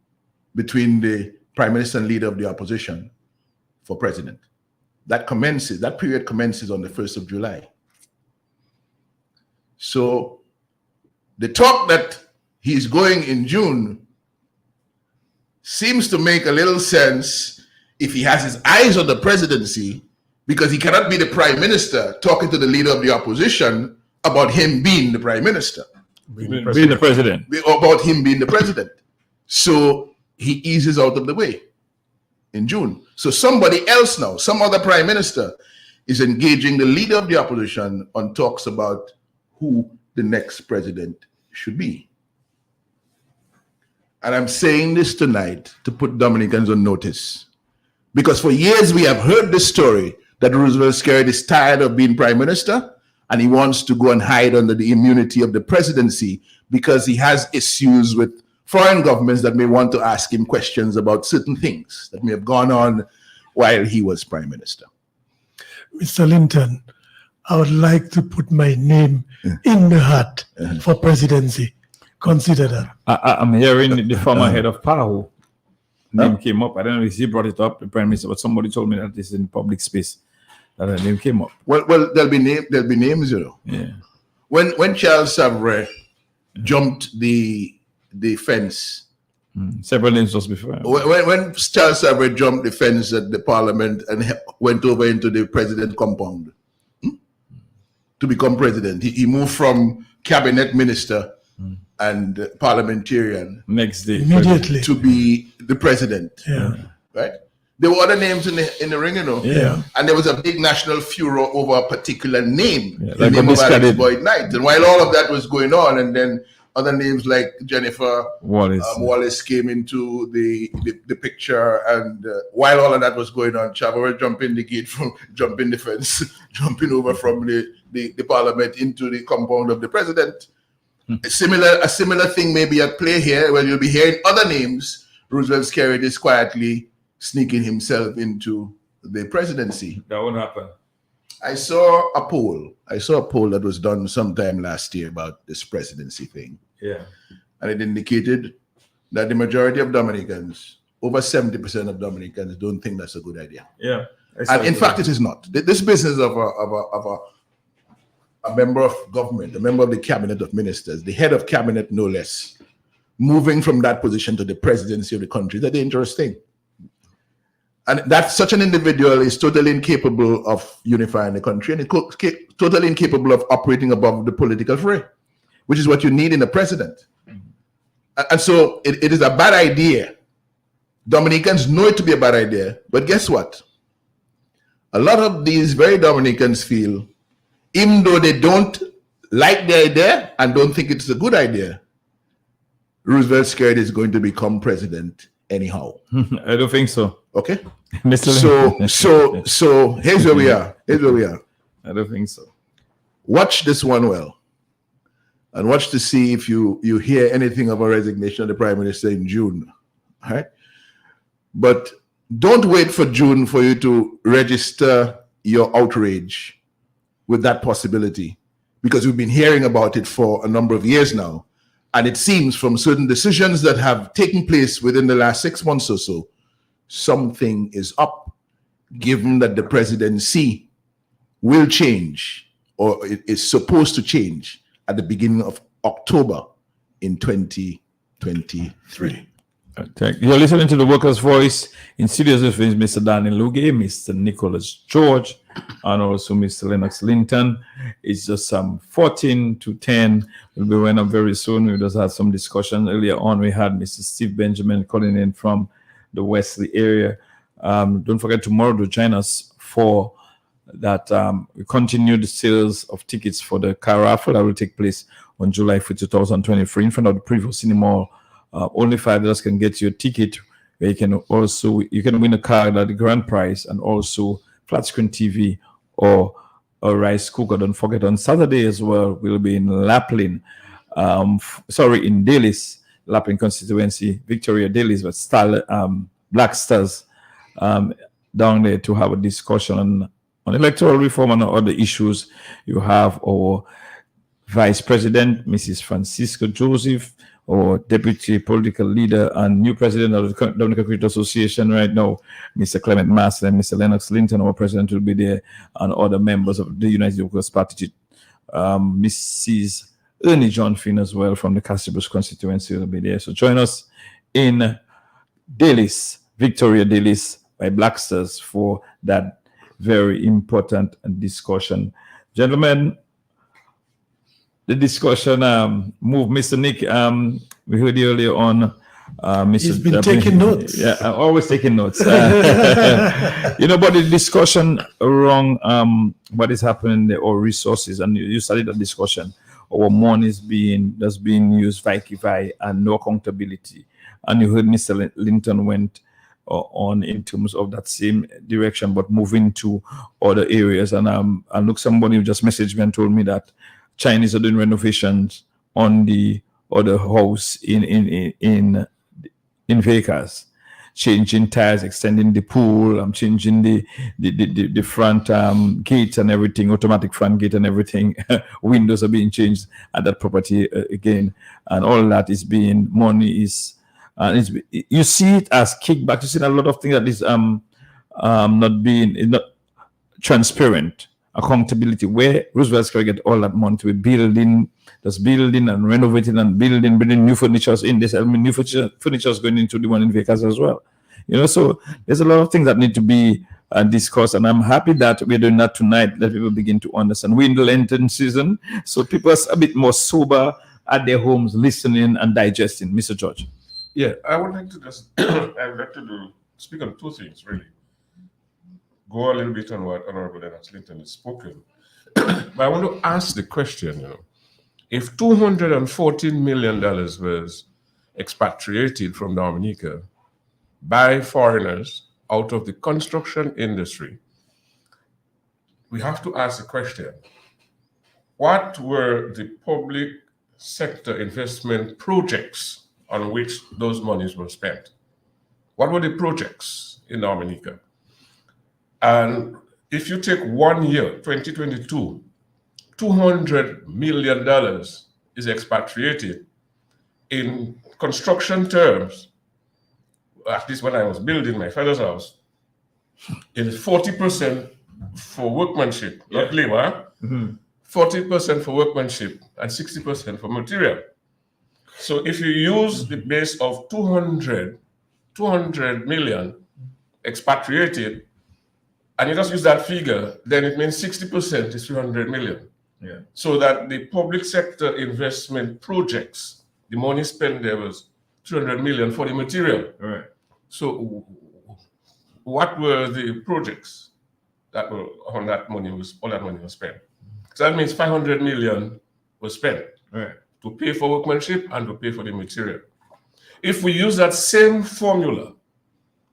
between the Prime Minister and Leader of the Opposition for President. That period commences on the 1st of July. So the talk that he's going in June seems to make a little sense if he has his eyes on the presidency, because he cannot be the Prime Minister talking to the Leader of the Opposition about him being the Prime Minister. Being the president. About him being the president. So he eases out of the way in June. So somebody else now, some other Prime Minister, is engaging the Leader of the Opposition on talks about who the next president should be. And I'm saying this tonight to put Dominicans on notice, because for years we have heard this story that Roosevelt Skerrit is tired of being Prime Minister and he wants to go and hide under the immunity of the presidency because he has issues with foreign governments that may want to ask him questions about certain things that may have gone on while he was Prime Minister. Mr. Linton, I would like to put my name in the hat for presidency. Consider that. I'm hearing the former head of PAHO name came up. I don't know if he brought it up, the Prime Minister, but somebody told me that this is in public space that the name came up. Well, there'll be names, you know. Yeah. When Charles Savre jumped the fence, several names just before. when Charles Savre jumped the fence at the Parliament and went over into the president compound to become president, he moved from cabinet minister and parliamentarian Next day, Immediately. to be the president. Yeah. Right? There were other names in the ring, you know. Yeah. And there was a big national furor over a particular name, Yeah, the like name a of Alex discarded- Boyd Knight. And while all of that was going on, and then other names like Jennifer Wallace. came into the picture, and while all of that was going on, Chava jumping the gate, jumping the fence, jumping over from the Parliament into the compound of the president. A similar thing may be at play here, where you'll be hearing other names. Roosevelt Skerrit is quietly sneaking himself into the presidency. That won't happen. I saw a poll that was done sometime last year about this presidency thing. Yeah. And it indicated that the majority of Dominicans, over 70% of Dominicans, don't think that's a good idea. Yeah. And in fact, it is not. This business of a member of government, a member of the cabinet of ministers, the head of cabinet no less, moving from that position to the presidency of the country is a dangerous thing. And that such an individual is totally incapable of unifying the country, and totally incapable of operating above the political fray, which is what you need in a president. And so it is a bad idea. Dominicans know it to be a bad idea, but guess what? A lot of these very Dominicans feel, even though they don't like the idea and don't think it's a good idea, Roosevelt Skerrit is going to become president anyhow. I don't think so. Okay? Mr. So here's where we are. I don't think so. Watch this one well. And watch to see if you hear anything of a resignation of the Prime Minister in June. All right? But don't wait for June for you to register your outrage with that possibility, because we've been hearing about it for a number of years now. And it seems from certain decisions that have taken place within the last 6 months or so, something is up, given that the presidency will change, or it is supposed to change at the beginning of October in 2023. You're listening to the Workers' Voice. In studios with Mr. Daniel Luge, Mr. Nicholas George, and also Mr. Lennox Linton. It's just 14 to 10. We'll be winding up very soon. We just had some discussion earlier on. We had Mr. Steve Benjamin calling in from the Wesley area. Don't forget tomorrow to join us for that we continue the sales of tickets for the car raffle that will take place on July 5th, 2023 in front of the Prevost Cinema. Only $5 can get you a ticket where you can win a car at the grand prize and also flat screen TV or a rice cooker. Don't forget on Saturday as well, we'll be in Laplin, in Dalis, Laplin constituency, Victoria Dalis, but Black Stars down there to have a discussion on electoral reform and other issues. You have our Vice President, Mrs. Francisco Joseph, or Deputy Political Leader and new President of the Dominican Cricket Association right now, Mr. Clement Master and Mr. Lennox Linton, our President, will be there, and other members of the United Workers' Party. Mrs. Ernie John Finn as well from the Castibus constituency will be there. So join us in Dalis, Victoria Dalis by Black Stars for that very important discussion. Gentlemen, the discussion moved. Mr. Nick, we heard earlier on. Mr. He's been taking notes. Yeah, I'm always taking notes. But the discussion around what is happening there, or resources, and you started the discussion. Our money is being used vai and no accountability. And you heard Mr. Linton went on in terms of that same direction, but moving to other areas. And look, somebody just messaged me and told me that Chinese are doing renovations on the other house in Vegas, changing tires, extending the pool, changing the front gate and everything, automatic front gate and everything. Windows are being changed at that property again, and all that is being money is. You see it as kickback. You see a lot of things that is not transparent. Accountability, where Roosevelt's going to get all that money to be building and renovating and bringing new furnitures in this. New furniture is going into the one in Vegas as well. So there's a lot of things that need to be discussed, and I'm happy that we're doing that tonight. Let people begin to understand. We're in the Lenten season, so people are a bit more sober at their homes, listening and digesting. Mr. George. Yeah, I would like to speak on two things really. Go a little bit on what Honorable Lennox Linton has spoken. But I want to ask the question, if $214 million was expatriated from Dominica by foreigners out of the construction industry, we have to ask the question, what were the public sector investment projects on which those monies were spent? What were the projects in Dominica? And if you take 1 year, 2022, $200 million is expatriated. In construction terms, at least when I was building my father's house, it is 40% for workmanship, not labor. 40% for workmanship and 60% for material. So if you use the base of 200 million expatriated, and you just use that figure, then it means 60% is 300 million. Yeah. So that the public sector investment projects, the money spent there was 300 million for the material. Right. So what were the projects that were on that money all that money was spent? So that means 500 million was spent. Right. To pay for workmanship and to pay for the material. If we use that same formula,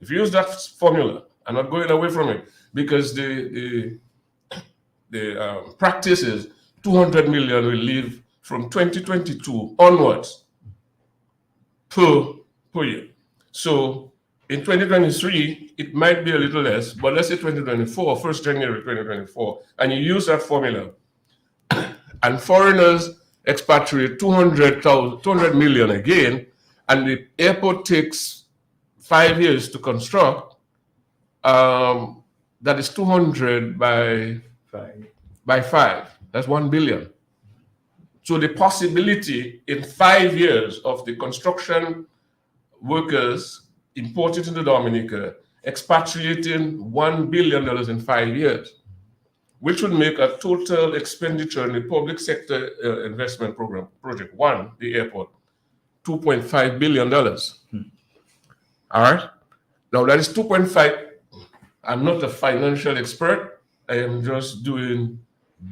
I'm not going away from it, because the practice is 200 million will leave from 2022 onwards per year. So in 2023, it might be a little less, but let's say 2024, 1st January 2024, and you use that formula, and foreigners expatriate 200 million again, and the airport takes 5 years to construct, that is 200 by 5. That's 1 billion. So the possibility in 5 years of the construction workers imported into Dominica expatriating $1 billion in 5 years, which would make a total expenditure in the public sector investment program, Project 1, the airport, $2.5 billion. All right? Now that is $2.5 I'm not a financial expert. I am just doing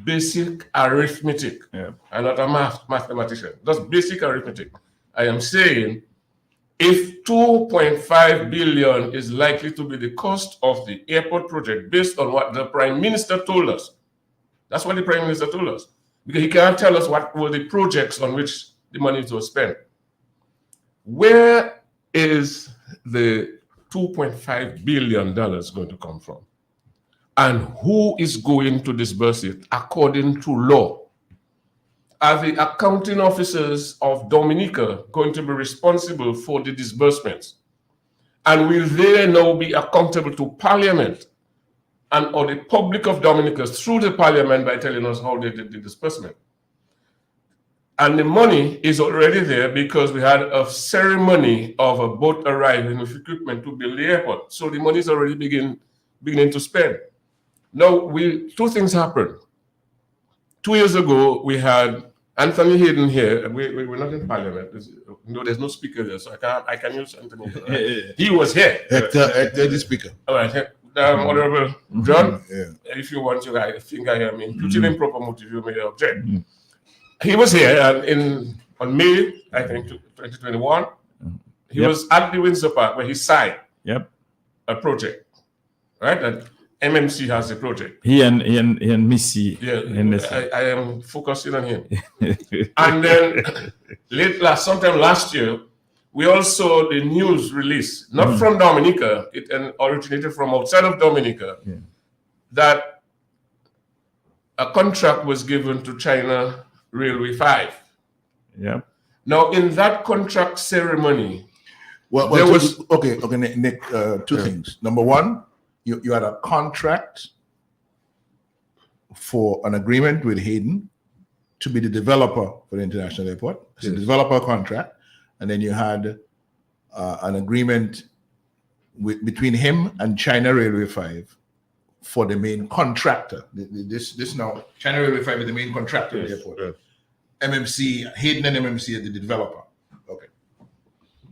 basic arithmetic. Yeah. I'm not a mathematician. Just basic arithmetic. I am saying if 2.5 billion is likely to be the cost of the airport project based on what the Prime Minister told us, that's what the Prime Minister told us, because he can't tell us what were the projects on which the money was spent. Where is the $2.5 billion going to come from? And who is going to disburse it according to law? Are the accounting officers of Dominica going to be responsible for the disbursements? And will they now be accountable to Parliament and or the public of Dominica through the Parliament by telling us how they did the disbursement? And the money is already there because we had a ceremony of a boat arriving with equipment to build the airport. So the money is already beginning to spend. Now, two things happened. 2 years ago, we had Anthony Hayden here. We were not in Parliament. There's no speaker there, so I can use Anthony. He was here. Hector, the speaker. All right, Honorable John, Yeah. if you want to, I think I am imputing improper motive, you may object. He was here on May, I think, 2021. He was at the Windsor Park where he signed a project, right? And MMC has a project. He and Missy. Yeah, and I am focusing on him. And then sometime last year, we also the news release, not from Dominica, it originated from outside of Dominica, that a contract was given to China Railway 5. Yeah. Now, in that contract ceremony, Well, there was okay, Nick. Two things. Number one, you had a contract for an agreement with Hayden to be the developer for the international airport. It's a developer contract, and then you had an agreement between him and China Railway 5 for the main contractor. This now China Railway 5 is the main contractor of the airport. MMC, Hayden and MMC are the developer. Okay.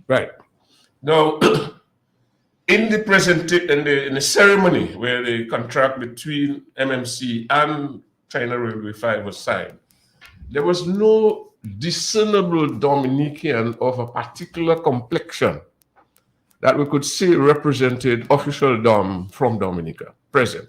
Right. Now, in the ceremony where the contract between MMC and China Railway 5 was signed, there was no discernible Dominican of a particular complexion that we could see represented official Dom from Dominica present.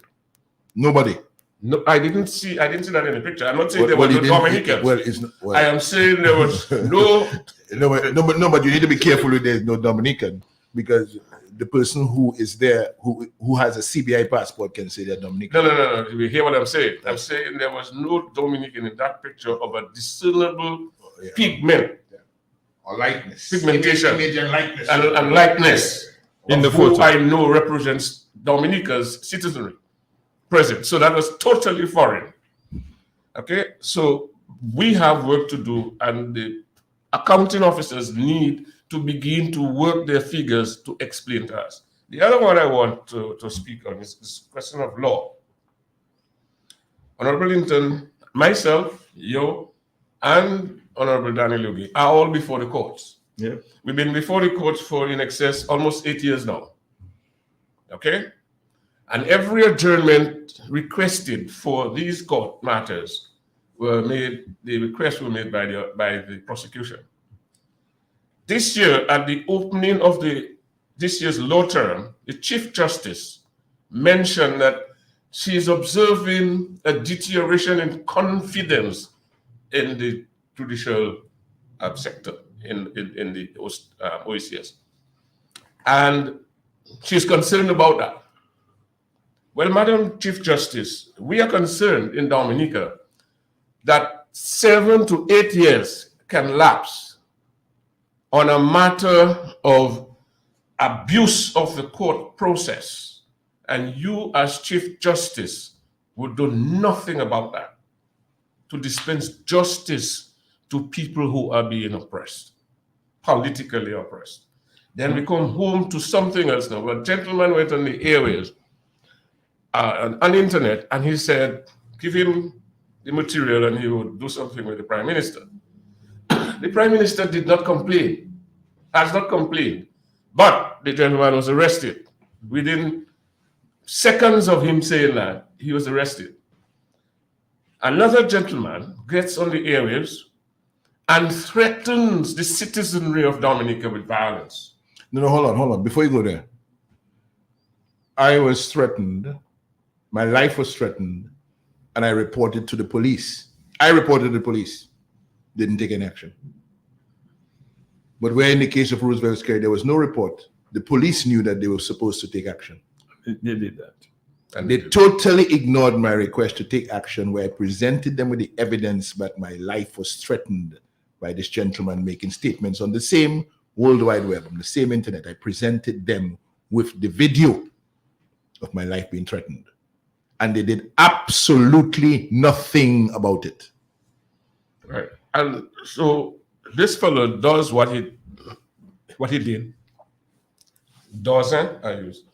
Nobody. No, I didn't see that in the picture. I'm not saying there were no Dominicans. I am saying there was no. No, but you need to be careful with there's no Dominican, because the person who is there who has a CBI passport can say they're Dominican. No. You hear what I'm saying? I'm saying there was no Dominican in that picture of a discernible pigment. Or likeness. Pigmentation. Image and likeness. And likeness In the who photo. I know represents Dominica's citizenry present. So that was totally foreign. Okay, so we have work to do, and the accounting officers need to begin to work their figures to explain to us. The other one I want to speak on is this question of law. Honorable Linton, myself, you, and Honorable Danny Lugie are all before the courts. Yeah. We've been before the courts for in excess almost 8 years now. Okay? And every adjournment requested for these court matters were made, the requests were made by the prosecution. This year, at the opening of this year's law term, the Chief Justice mentioned that she is observing a deterioration in confidence in the judicial sector in the OECS. And she's concerned about that. Well, Madam Chief Justice, we are concerned in Dominica that 7 to 8 years can lapse on a matter of abuse of the court process, and you as Chief Justice would do nothing about that to dispense justice to people who are being oppressed, politically oppressed. Then we come home to something else now. A gentleman went on the airways, on the internet, and he said, give him the material and he would do something with the Prime Minister. The Prime Minister did not complain, has not complained, but the gentleman was arrested within seconds of him saying that, he was arrested. Another gentleman gets on the airwaves and threatens the citizenry of Dominica with violence. No, hold on. Before you go there, I was threatened. My life was threatened, and I reported to the police. Didn't take any action. But where in the case of Roosevelt Square, there was no report. The police knew that they were supposed to take action. They did that. And they totally ignored my request to take action, where I presented them with the evidence that my life was threatened by this gentleman making statements on the same World Wide Web, on the same internet. I presented them with the video of my life being threatened. And they did absolutely nothing about it. Right. And so this fellow does what he did. Doesn't I use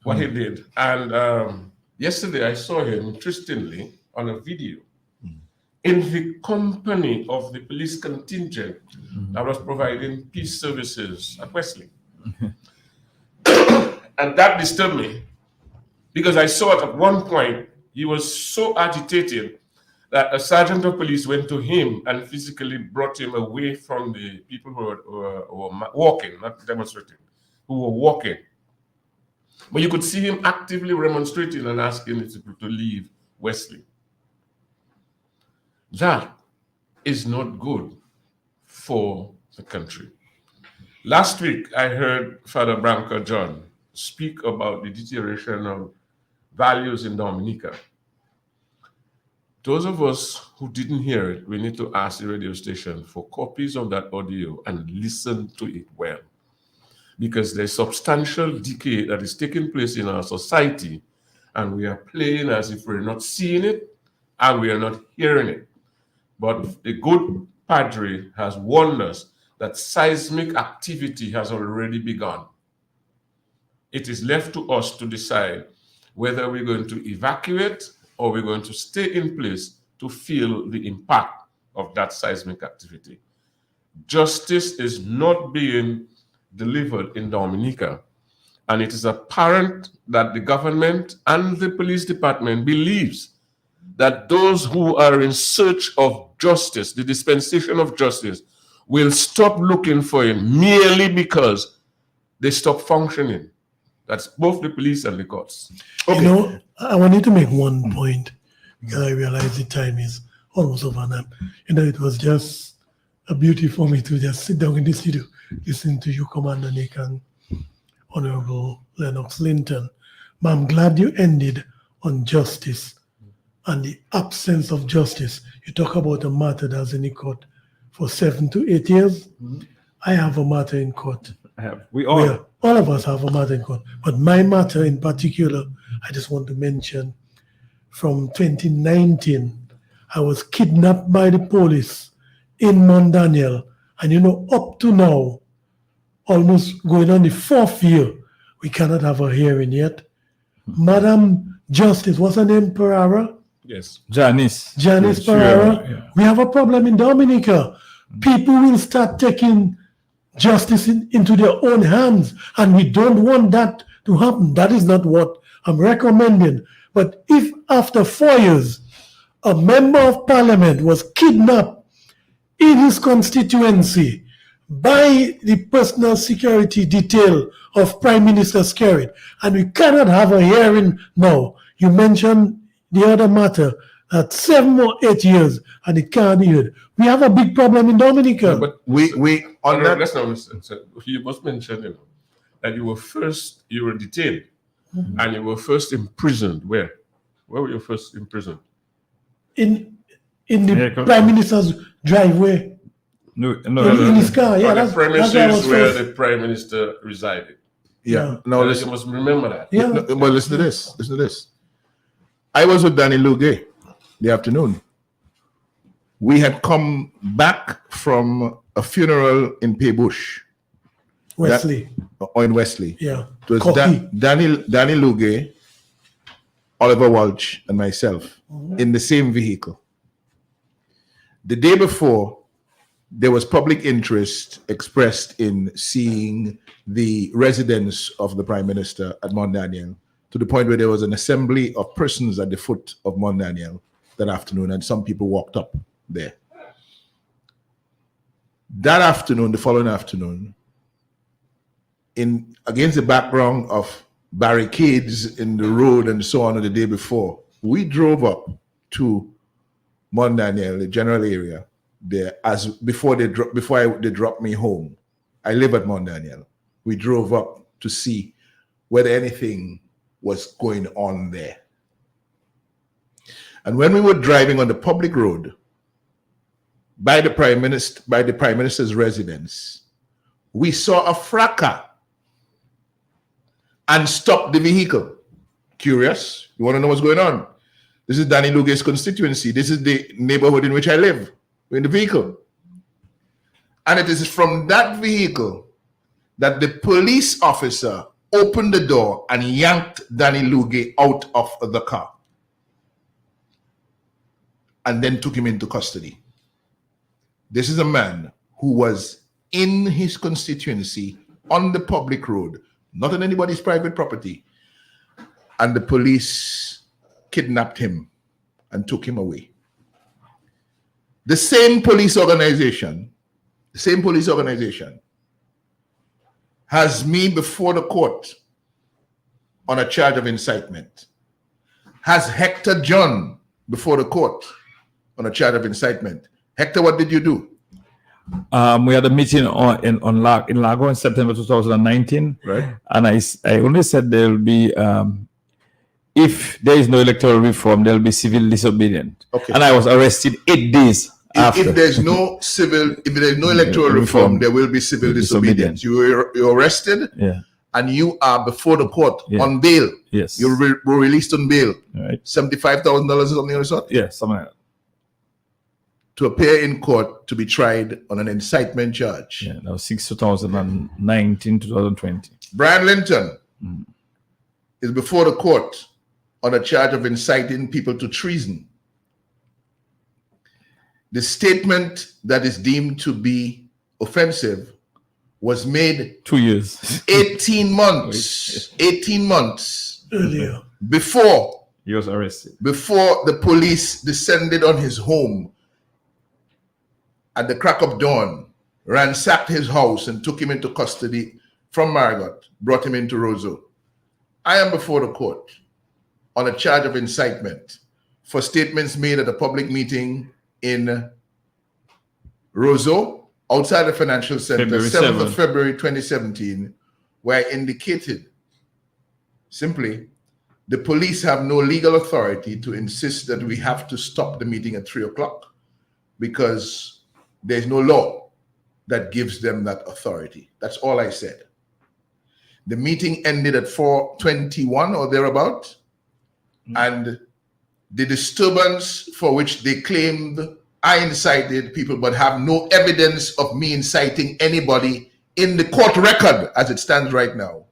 what he did. And yesterday I saw him, interestingly, on a video in the company of the police contingent that was providing peace services at Wesley. And that disturbed me, because I saw at one point he was so agitated that a sergeant of police went to him and physically brought him away from the people who were walking, not demonstrating, who were walking. But you could see him actively remonstrating and asking the people to leave Wesley. That is not good for the country. Last week, I heard Father Branca John speak about the deterioration of values in Dominica. Those of us who didn't hear it, we need to ask the radio station for copies of that audio and listen to it well. Because there's substantial decay that is taking place in our society, and we are playing as if we're not seeing it and we are not hearing it. But the good Padre has warned us that seismic activity has already begun. It is left to us to decide whether we're going to evacuate or we're going to stay in place to feel the impact of that seismic activity. Justice is not being delivered in Dominica, and it is apparent that the government and the police department believes that those who are in search of justice, the dispensation of justice, will stop looking for it merely because they stop functioning. That's both the police and the courts. Okay. You know, I wanted to make one point, because I realize the time is almost over now. You know, it was just a beauty for me to just sit down in the studio, listen to you, Commander Nick and Honorable Lennox Linton. But I'm glad you ended on justice and the absence of justice. You talk about a matter that's in the court for 7 to 8 years. I have a matter in court. We all. All of us have a matter in court. But my matter in particular, I just want to mention, from 2019, I was kidnapped by the police in Mount Daniel. And you know, up to now, almost going on the 4th year, we cannot have a hearing yet. Madam Justice, what's her name, Pereira? Yes. Janice Yes, Pereira. sure, yeah. We have a problem in Dominica. People will start taking justice into their own hands, and we don't want that to happen. That is not what I'm recommending. But if after 4 years, a member of parliament was kidnapped in his constituency by the personal security detail of Prime Minister Skerrit, and we cannot have a hearing now. You mentioned the other matter, at 7 or 8 years, and it can't be heard. We have a big problem in Dominica. But We on that. let's not listen. So you must mention, that you were detained, and you were first imprisoned. Where were you first imprisoned? in the Yeah, Prime Minister's driveway, No, in his car. Yeah, On the that's where I was premises where first. the Prime Minister resided. Yeah. No, You listen. must remember that. Yeah. No, but listen to this. Listen to this. I was with Danny Lugay the afternoon. We had come back from a funeral in Paybush, Wesley. or in Wesley. Yeah. It was Coffee. Danny Lugay, Oliver Walsh, and myself in the same vehicle. The day before, there was public interest expressed in seeing the residence of the Prime Minister at Mount Daniel to the point where there was an assembly of persons at the foot of Mount Daniel that afternoon, and some people walked up there. That afternoon, the following afternoon, against the background of barricades in the road and so on the day before, we drove up to Mount Daniel, the general area there, before they dropped me home. I live at Mount Daniel. We drove up to see whether anything was going on there. And when we were driving on the public road by the Prime Minister's residence, we saw a fracas and stopped the vehicle. Curious? You want to know what's going on? This is Danny Luge's constituency. This is the neighborhood in which I live. We're in the vehicle. And it is from that vehicle that the police officer opened the door and yanked Danny Luge out of the car and then took him into custody. This is a man who was in his constituency on the public road, not on anybody's private property, and the police kidnapped him and took him away. The same police organization has me before the court on a charge of incitement, has Hector John before the court on a charge of incitement. Hector, what did you do? We had a meeting in Lago in September 2019, Right. and I only said there will be if there is no electoral reform, there will be civil disobedience. Okay. And I was arrested 8 days after. If there's no electoral reform, there will be civil disobedience. You were arrested, Yeah. and you are before the court Yeah. on bail. Yes. You were released on bail. Right. $75,000 or something of the sort, Yeah. Something like that. to appear in court to be tried on an incitement charge. Yeah. That was 2019, 2020. Brian Linton is before the court on a charge of inciting people to treason. The statement that is deemed to be offensive was made 2 years. 18 months Earlier. before He was arrested. the police descended on his home at the crack of dawn, ransacked his house and took him into custody from Margot, brought him into Roseau. I am before the court on a charge of incitement for statements made at a public meeting in Roseau, outside the financial center, February 7th 7th. of February 2017, where I indicated simply, the police have no legal authority to insist that we have to stop the meeting at 3 o'clock because there's no law that gives them that authority. That's all I said. The meeting ended at 4:21 or thereabout, and the disturbance for which they claimed I incited people but have no evidence of me inciting anybody in the court record as it stands right now.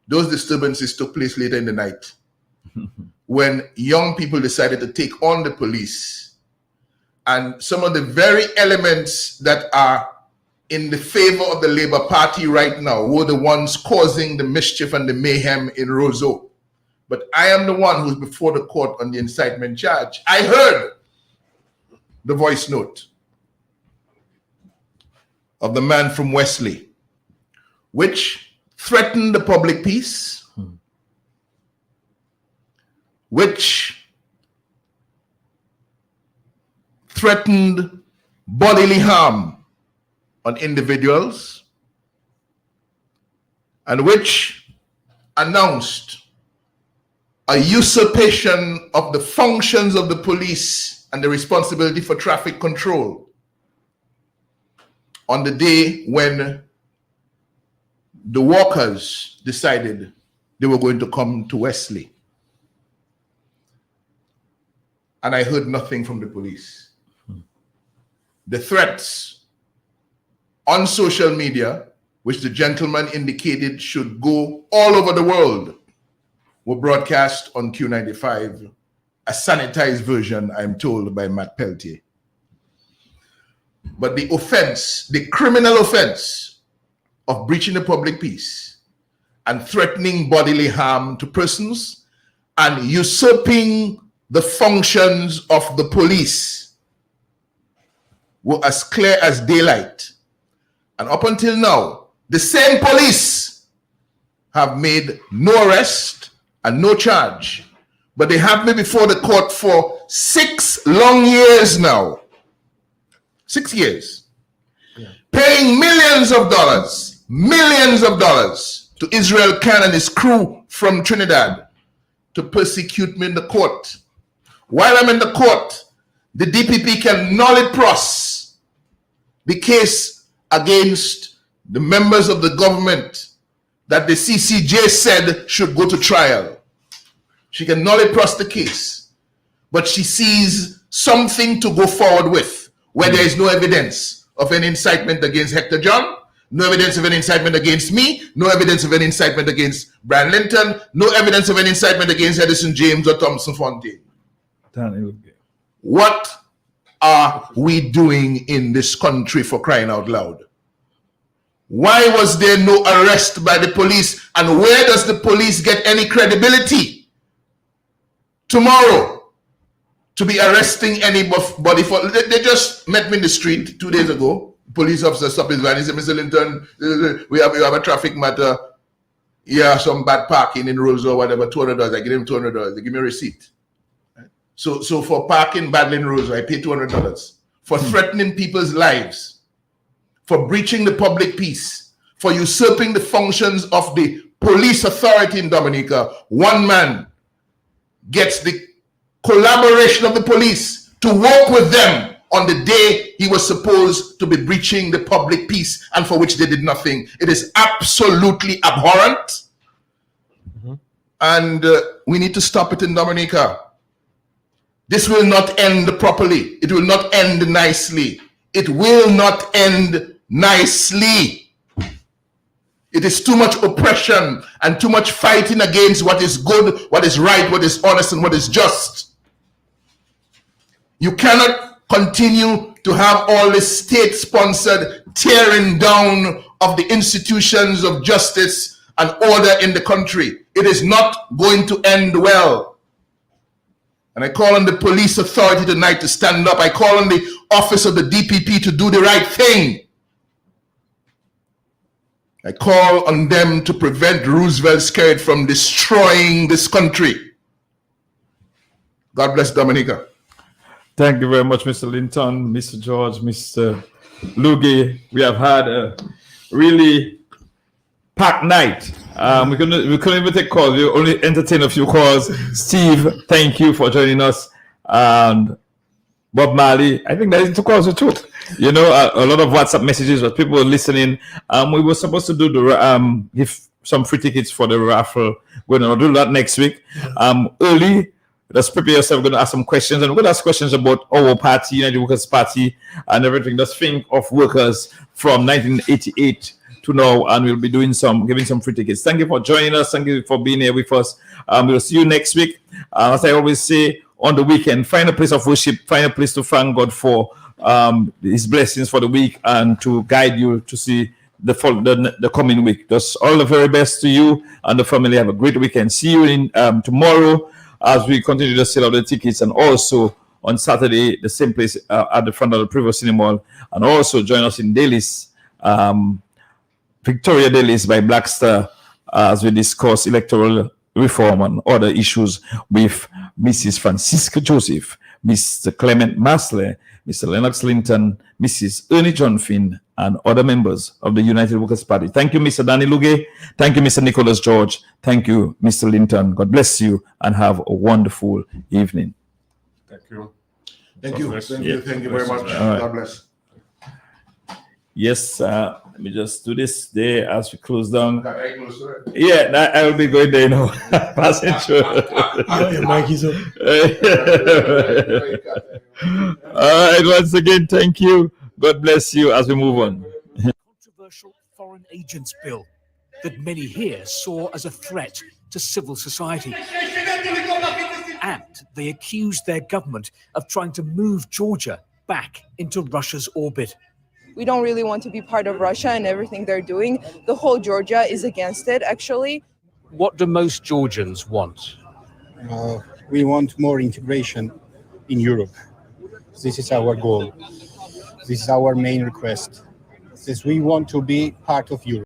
Those disturbances took place later in the night when young people decided to take on the police, and some of the very elements that are in the favor of the Labour Party right now were the ones causing the mischief and the mayhem in Roseau. But I am the one who's before the court on the incitement charge. I heard the voice note of the man from Wesley, which threatened the public peace, which threatened bodily harm on individuals, and which announced a usurpation of the functions of the police and the responsibility for traffic control on the day when the walkers decided they were going to come to Wesley. And I heard nothing from the police. The threats on social media, which the gentleman indicated should go all over the world, were broadcast on Q95, a sanitized version, I'm told, by Matt Peltier. But the offense, the criminal offense of breaching the public peace and threatening bodily harm to persons and usurping the functions of the police were as clear as daylight. And up until now, the same police have made no arrest and no charge. But they have me before the court for 6 long years now. 6 years. Paying millions of dollars to Israel Khan and his crew from Trinidad to persecute me in the court. While I'm in the court, the DPP can null et pros the case against the members of the government that the CCJ said should go to trial. She can null et pros the case, but she sees something to go forward with where there is no evidence of any incitement against Hector John, no evidence of any incitement against me, no evidence of any incitement against Brian Linton, no evidence of any incitement against Edison James or Thompson Fontaine. What are we doing in this country, for crying out loud? Why was there no arrest by the police, and where does the police get any credibility tomorrow to be arresting anybody for? They just met me in the street 2 days ago. Police officer stopped his van. He said, "Mr. Linton, we have a traffic matter. Yeah, some bad parking in Rose or whatever, $200. I give him $200. They give me a receipt." So for parking badly in Rose, I pay $200. For threatening people's lives, for breaching the public peace, for usurping the functions of the police authority in Dominica, one man gets the collaboration of the police to work with them on the day he was supposed to be breaching the public peace, and for which they did nothing. It is absolutely abhorrent. And we need to stop it in Dominica. This will not end properly. It will not end nicely. It will not end nicely. It is too much oppression and too much fighting against what is good, what is right, what is honest, and what is just. You cannot continue to have all this state-sponsored tearing down of the institutions of justice and order in the country. It is not going to end well. And I call on the police authority tonight to stand up. I call on the office of the DPP to do the right thing. I call on them to prevent Roosevelt Skerrit from destroying this country. God bless Dominica. Thank you very much, Mr. Linton, Mr. George, Mr. Lugie. We have had a really packed night. We couldn't even take calls. We only entertained a few calls. Steve, thank you for joining us. And Bob Marley, I think that is 2 calls we took. You know, a lot of WhatsApp messages that people were listening. We were supposed to do the give some free tickets for the raffle. We're going to do that next week. Early. Just prepare yourself. We're going to ask some questions, and we're going to ask questions about our party, United Workers' Party, and everything. Just think of workers from 1988 to now, and we'll be giving some free tickets. Thank you for joining us. Thank you for being here with us. We'll see you next week. As I always say, on the weekend, find a place of worship, find a place to thank God for His blessings for the week, and to guide you to see the coming week. Just all the very best to you and the family. Have a great weekend. See you in tomorrow, as we continue to sell out the tickets, and also on Saturday, the same place at the front of the previous cinema, and also join us in Dailies, Victoria Dailies by Black Star, as we discuss electoral reform and other issues with Mrs. Francisca Joseph, Mr. Clement Masley, Mr. Lennox Linton, Mrs. Ernie John Finn, and other members of the United Workers' Party. Thank you, Mr. Danny Luge. Thank you, Mr. Nicholas George. Thank you, Mr. Linton. God bless you, and have a wonderful evening. Thank you. Thank you. Bless. Thank you. Thank you very much. Right. God bless. Yes, let me just do this there as we close down. Got very close to it. Yeah, I will be going there now. Passing through. Your mic is up. All right, once again, thank you. God bless you as we move on. Controversial foreign agents bill that many here saw as a threat to civil society. And they accused their government of trying to move Georgia back into Russia's orbit. We don't really want to be part of Russia and everything they're doing. The whole Georgia is against it, actually. What do most Georgians want? We want more integration in Europe. This is our goal. This is our main request. Since we want to be part of Europe.